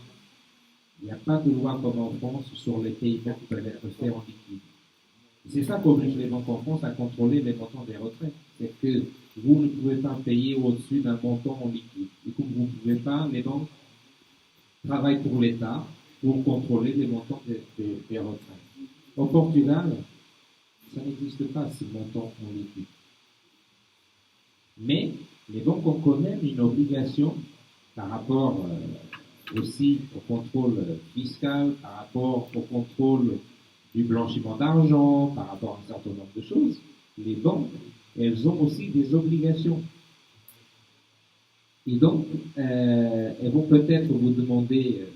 Il n'y a pas de loi comme en France sur les paiements qui peuvent être faits en liquide. C'est ça qu'oblige les banques en France à contrôler les montants des retraites. C'est que vous ne pouvez pas payer au-dessus d'un montant en liquide. Et comme vous ne pouvez pas, les banques travaillent pour l'État pour contrôler les montants des retraites. Au Portugal, ça n'existe pas, ces montants en liquide. Mais les banques ont quand même une obligation par rapport aussi au contrôle fiscal, par rapport au contrôle du blanchiment d'argent, par rapport à un certain nombre de choses. Les banques, elles ont aussi des obligations. Et donc, elles vont peut-être vous demander,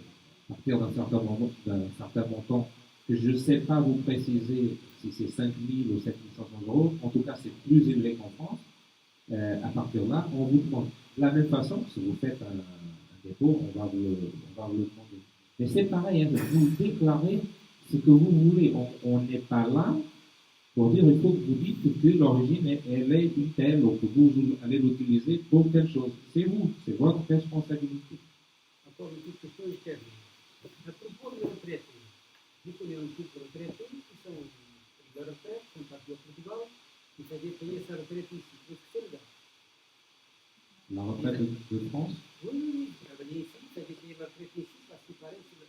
à partir d'un certain montant, que je ne sais pas vous préciser si c'est 5 000 ou 7 500 euros, en tout cas c'est plus élevé qu'en France. À partir de là, on vous demande. De la même façon, si vous faites un dépôt, on va vous le demander. Mais c'est pareil, hein, vous déclarez ce que vous voulez. On n'est pas là pour dire il faut que vous dites que l'origine elle est une telle ou que vous allez l'utiliser pour telle chose. C'est vous, c'est votre responsabilité. Encore une petite question et je termine. À propos de retraite, je connais un couple de retraités qui sont de retraite, sont partis au Portugal, qui faisaient payer sa retraite ici. Est-ce que c'est le cas? La retraite de France? Oui, travailler ici, faisaient payer la retraite ici, parce qu'il paraît que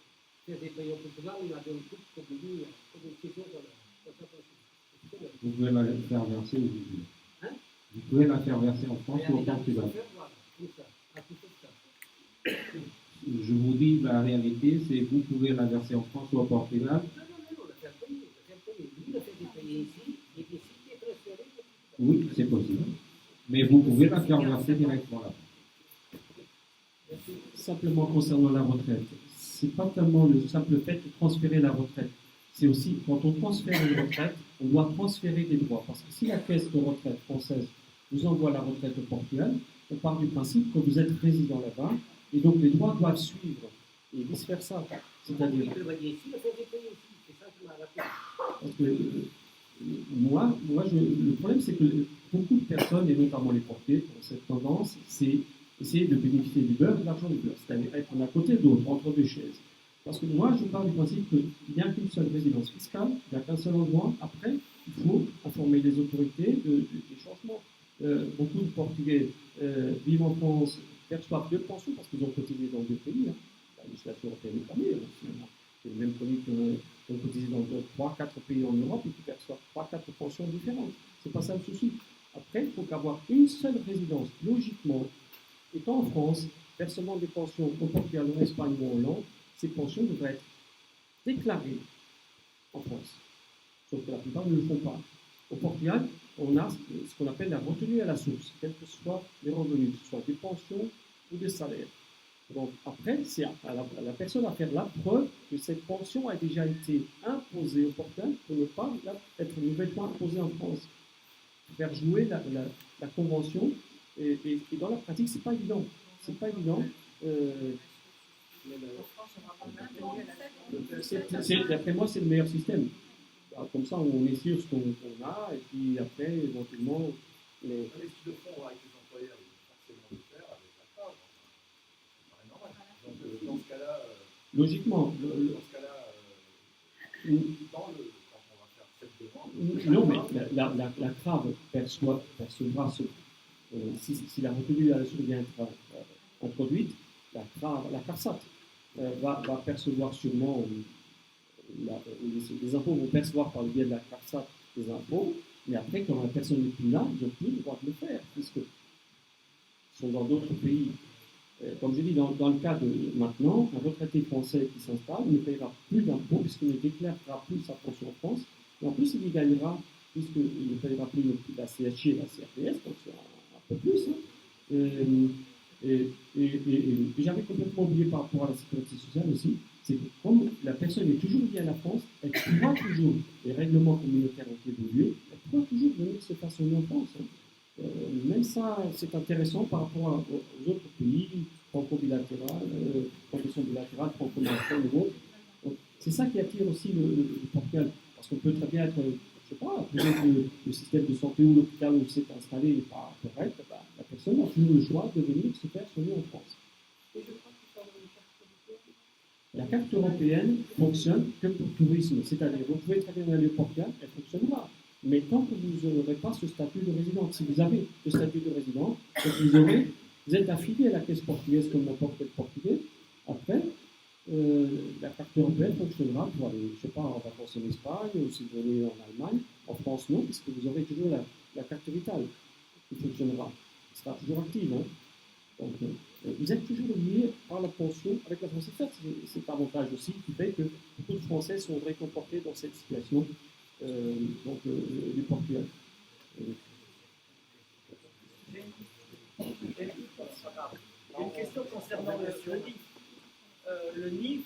faisaient payer au Portugal, il avait un couple comme une question dans sa pension. Vous pouvez la faire verser où vous voulez. Hein? Vous pouvez la faire verser en France ou au Portugal. Je vous dis la réalité, c'est que vous pouvez la verser en France ou au Portugal. Non, la faire payer. Lui, la fait payer ici, et ici, il est transféré. Oui, c'est possible. Mais vous pouvez la faire verser directement là. Simplement concernant la retraite, c'est pas tellement le simple fait de transférer la retraite. C'est aussi, quand on transfère une retraite, on doit transférer des droits. Parce que si la caisse de retraite française vous envoie la retraite au Portugal, on part du principe que vous êtes résident là-bas, et donc les droits doivent suivre, et vice-versa. C'est-à-dire... Parce que, le problème, c'est que beaucoup de personnes, et notamment les portiers, ont cette tendance, c'est essayer de bénéficier du beurre et de l'argent du beurre, c'est-à-dire être d'un côté de l'autre, entre deux chaises. Parce que moi, je pars du principe qu'il n'y a qu'une seule résidence fiscale, il n'y a qu'un seul endroit. Après, il faut informer les autorités des changements. Beaucoup de Portugais vivent en France, perçoivent deux pensions parce qu'ils ont cotisé dans deux pays. Hein. La législation européenne est fermée, finalement. C'est même connu qu'ils ont cotisé dans 3-4 pays en Europe et qui perçoivent 3-4 pensions différentes. Ce n'est pas ça le souci. Après, il faut qu'avoir une seule résidence, logiquement, étant en France, percevant des pensions au Portugal, en Espagne ou en Hollande, ces pensions devraient être déclarées en France. Sauf que la plupart ne le font pas. Au Portugal, on a ce qu'on appelle la retenue à la source, quels que soient les revenus, que ce soit des pensions ou des salaires. Donc après, c'est à la personne à faire la preuve que cette pension a déjà été imposée au Portugal pour ne pas être nouvellement imposée en France. Faire jouer la convention, et dans la pratique, c'est pas évident. C'est pas évident. D'après moi, c'est le meilleur système. Comme ça, on est sûr ce qu'on a, et puis après, éventuellement. Mais si le font avec les employeurs, ils vont forcément le faire avec la part. Ça paraît normal. Donc, dans ce cas-là. Logiquement. Dans ce cas-là, quand on va faire cette demande. Non, mais la CRAV percevra si la retenue à la source vient être introduite, la CARSAT va percevoir sûrement, les impôts vont percevoir par le biais de la CARSAT des impôts, mais après, quand la personne n'est plus là, ils n'ont plus le droit de le faire, puisqu'ils sont dans d'autres pays. Comme je dis, dans le cas de maintenant, un retraité français qui s'installe ne paiera plus d'impôts, puisqu'il ne déclarera plus sa pension en France, et en plus, il y gagnera, puisqu'il ne paiera plus la CSG et la CRDS, donc c'est un peu plus. Hein. Et j'avais complètement oublié par rapport à la sécurité sociale aussi, c'est que comme la personne est toujours liée à la France, elle pourra toujours, les règlements communautaires ont évolué, elle pourra toujours venir se faire soigner en France. Hein. Même ça, c'est intéressant par rapport aux autres pays, franco-bilatérales, profession bilatérale, franco-marocaine et autres. C'est ça qui attire aussi le Portugal, parce qu'on peut très bien être, je sais pas, peut-être le système de santé ou l'hôpital où c'est installé n'est pas correct, la personne a toujours le choix de venir se faire soigner en France. Et je crois qu'il faut avoir une carte européenne. La carte européenne fonctionne que pour le tourisme, c'est-à-dire vous pouvez très bien aller au Portugal, elle fonctionnera. Mais tant que vous n'aurez pas ce statut de résident, si vous avez le statut de résident, vous êtes affilié à la caisse portugaise comme n'importe quel Portugais. Après, la carte européenne fonctionnera pour aller, je sais pas, en vacances en Espagne ou si vous allez en Allemagne. En France, non, puisque vous aurez toujours la carte vitale qui fonctionnera. Elle sera toujours active. Hein. Donc, vous êtes toujours lié par la pension avec la France. C'est un avantage aussi qui fait que beaucoup de Français sont réconfortés dans cette situation du Portugal. Une question concernant le NIF. Le NIF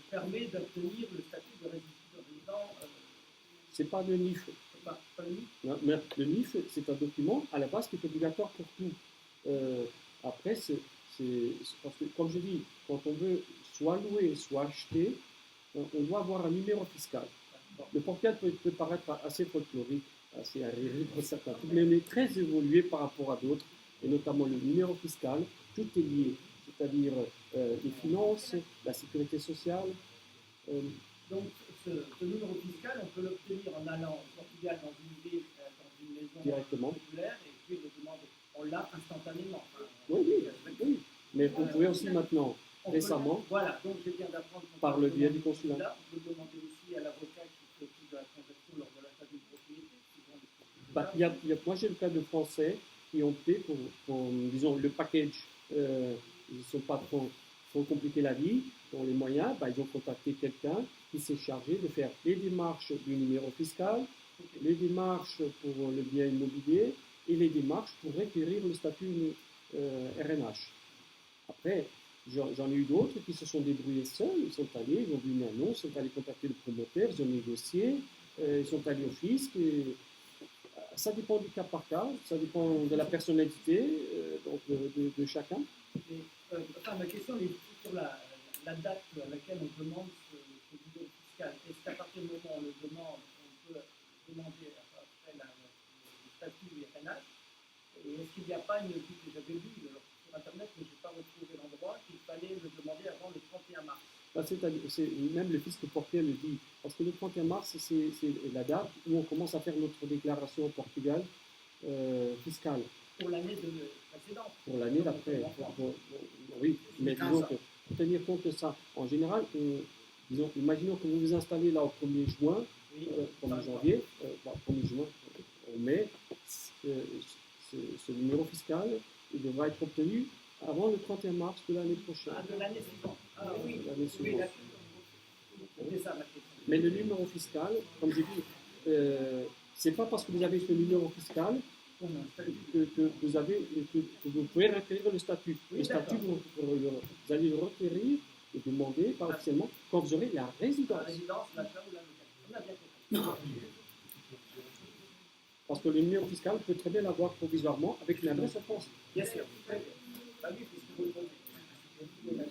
permet d'obtenir le statut de résident. C'est pas le NIF. Pas le NIF. Non, mais le NIF, c'est un document à la base qui est obligatoire pour tout. Après, c'est parce que, comme je dis, quand on veut soit louer, soit acheter, on doit avoir un numéro fiscal. Le Portugal peut paraître assez folklorique, assez arriéré pour certains trucs, mais on est très évolué par rapport à d'autres, et notamment le numéro fiscal, tout est lié, c'est-à-dire les finances, la sécurité sociale. Donc, ce numéro fiscal, on peut l'obtenir en allant au Portugal dans une ville, dans une maison directement populaire, et puis le demander. On l'a instantanément. Oui. Mais vous pouvez aussi maintenant, récemment, voilà, donc je viens d'apprendre par le biais du consulat. On peut demander aussi à l'avocat qui s'occupe de la transaction lors de l'achat d'une propriété. Moi, j'ai le cas de Français qui ont opté pour disons, le package. Ils ne sont pas trop compliquer la vie, ont les moyens, ils ont contacté quelqu'un qui s'est chargé de faire les démarches du numéro fiscal, les démarches pour le bien immobilier et les démarches pour requérir le statut RNH. Après, j'en ai eu d'autres qui se sont débrouillés seuls, ils sont allés, ils ont vu une annonce, ils sont allés contacter le promoteur, ils ont négocié, ils sont allés au fisc. Ça dépend du cas par cas, ça dépend de la personnalité donc de chacun. Ma question est sur la date à laquelle on demande ce numéro fiscal. Est-ce qu'à partir du moment où on le demande, on peut demander après le statut du RNH? Et est-ce qu'il n'y a pas une étude que j'avais vue sur Internet, mais je n'ai pas retrouvé l'endroit, qu'il fallait le demander avant le 31 mars? Même le fisc portugais le dit, parce que le 31 mars, c'est la date où on commence à faire notre déclaration au Portugal fiscale. Pour l'année précédente. Pour l'année d'après. Oui, mais disons que pour tenir compte de ça, en général, imaginons que vous vous installez là au 1er juin, 1er janvier, 1er juin, on met ce numéro fiscal, il devra être obtenu avant le 31 mars de l'année prochaine. De l'année suivante. Oui. L'année suivante. C'est ça ma question. Mais le numéro fiscal, comme je dis, c'est pas parce que vous avez ce numéro fiscal que vous pouvez requérir le statut. Le statut, vous allez le requérir et demander pas officiellement quand vous aurez la résidence. La résidence, l'achat ou la location. Parce que le numéro fiscal peut très bien l'avoir provisoirement avec une adresse en France. Bien sûr. Oui, puisque vous le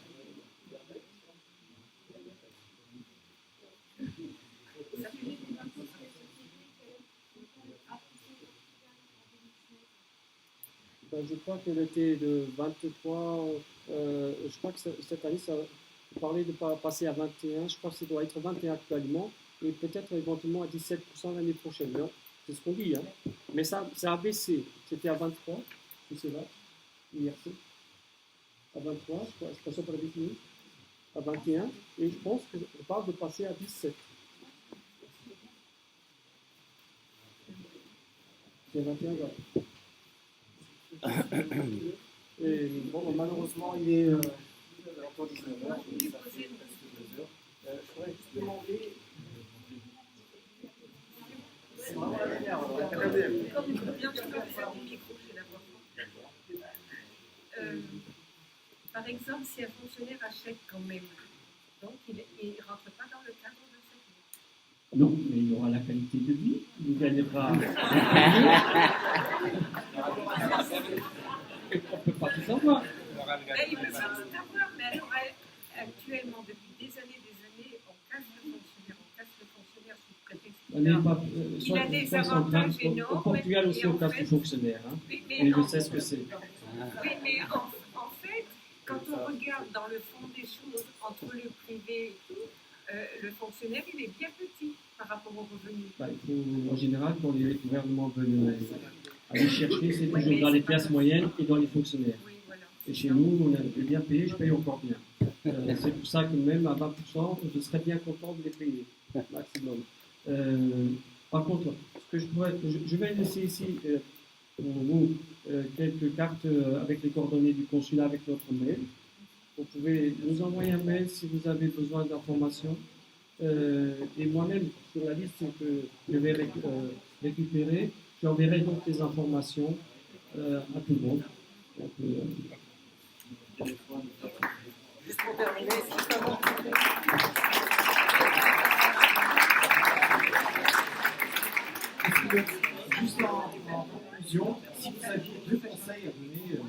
je crois qu'elle était de 23, je crois que cette année, ça parlait de passer à 21, je crois que ça doit être 21 actuellement, et peut-être éventuellement à 17% l'année prochaine. C'est ce qu'on dit, hein. Mais ça a baissé, c'était à 23, je sais pas, hier, à 23, je crois, c'est pas pour la définir, à 21, et je pense qu'on parle de passer à 17. C'est 21, voilà. Et bon, malheureusement, il est encore 19h. Je voudrais juste demander. C'est vraiment la dernière. Comme il faut bien faire du micro chez la voix. Par exemple, si un fonctionnaire achète quand même, donc il ne rentre pas dans le cadre de cette loi. Non, mais il aura la qualité de vie, il ne gagnera. On ne peut pas tout savoir. Il peut pas tout savoir, mais alors actuellement, depuis des années, on casse le fonctionnaire sous prétexte qu'il a des avantages énormes. Au Portugal aussi, on casse le fonctionnaire. Hein. Et je sais ce que c'est. Oui, mais en fait, quand on regarde dans le fond des choses, entre le privé et tout, le fonctionnaire, il est bien petit par rapport aux revenus. En général, quand les gouvernements veulent aller chercher, c'est toujours dans les classes moyennes et dans les fonctionnaires. Oui, voilà. Et chez nous, on est bien payé, je paye encore bien. C'est pour ça que même à 20%, je serais bien content de les payer, maximum. Par contre, ce que je vais laisser ici pour vous quelques cartes avec les coordonnées du consulat avec notre mail. Vous pouvez nous envoyer un mail si vous avez besoin d'informations. Et moi-même, sur la liste que je vais récupérer, j'enverrai donc les informations à tout le monde. Donc, juste pour terminer, juste en conclusion, si vous aviez 2 conseils à donner à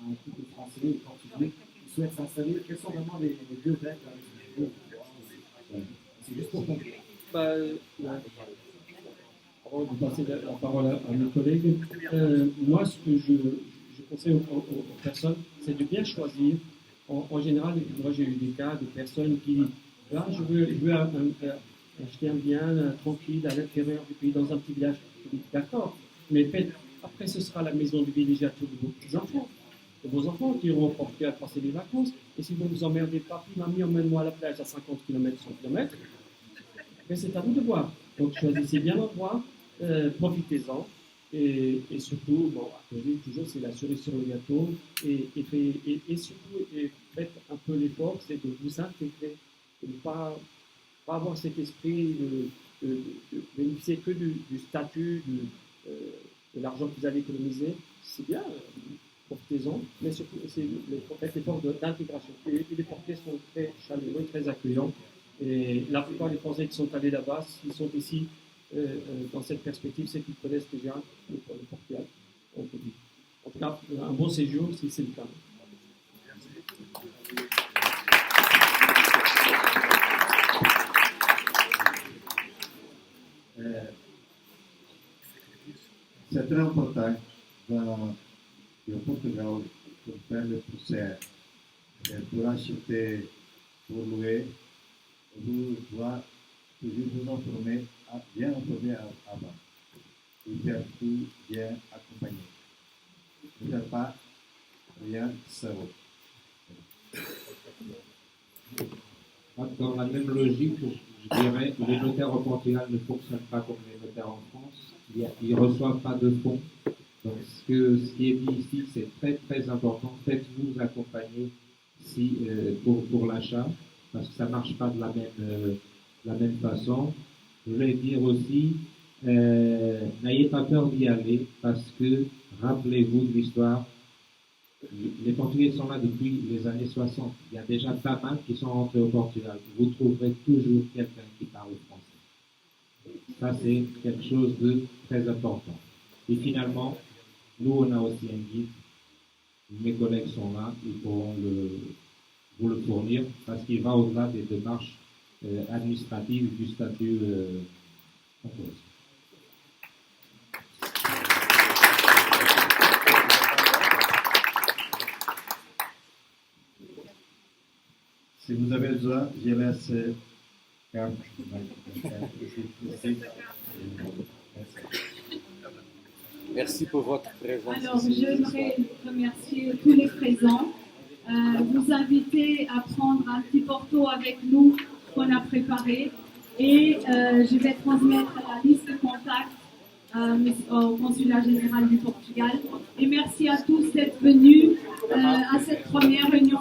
un couple français ou portugais qui souhaite s'installer, quelles sont vraiment les 2 règles avec les deux? C'est juste pour conclure. Avant de passer la parole à mes collègues, moi, ce que je conseille aux personnes, c'est de bien choisir. En général, moi j'ai eu des cas de personnes qui, là, je veux acheter un bien tranquille à l'intérieur du pays, dans un petit village. Je dis, d'accord, mais après ce sera la maison du villégiature de vos petits-enfants. De vos enfants qui iront au Portugal passer les vacances. Et si vous ne vous emmerdez pas, mamie, emmène-moi à la plage à 50 km, 100 km, mais c'est à vous de voir. Donc choisissez bien l'endroit, profitez-en. Et surtout, bon, toujours c'est la cerise sur le gâteau. Et surtout, faites un peu l'effort, c'est de vous intégrer. De ne pas avoir cet esprit de bénéficier que du statut, de l'argent que vous allez économiser. C'est bien, profitez-en, mais surtout, faites l'effort d'intégration. Et les Portugais sont très chaleureux, très accueillants. Et la plupart des Français qui sont allés là-bas, s'ils sont ici dans cette perspective, c'est qu'ils connaissent déjà le Portugal. En tout cas, un bon séjour si c'est le cas. C'est très important au Portugal pour faire le procès, pour acheter, pour louer, vous doit toujours vous informer, bien informer avant, et faire tout bien accompagné. Ne faire pas rien seul. Dans la même logique, je dirais que les notaires au Portugal ne fonctionnent pas comme les notaires en France. Ils ne reçoivent pas de fonds. Donc, ce qui est dit ici, c'est très très important. Faites-vous accompagner pour l'achat, parce que ça ne marche pas de la même façon. Je voulais dire aussi, n'ayez pas peur d'y aller, parce que rappelez-vous de l'histoire. Les Portugais sont là depuis les années 60. Il y a déjà pas mal qui sont rentrés au Portugal. Vous trouverez toujours quelqu'un qui parle français. Ça, c'est quelque chose de très important. Et finalement, nous, on a aussi un guide. Mes collègues sont là. Ils pourront vous le fournir parce qu'il va au-delà des démarches administratives du statut en cause. Si vous avez besoin, je laisse carte. Merci pour votre présence. Alors, j'aimerais remercier tous les présents, vous inviter à prendre un petit porto avec nous qu'on a préparé et je vais transmettre la liste de contacts au Consulat général du Portugal. Et merci à tous d'être venus à cette première réunion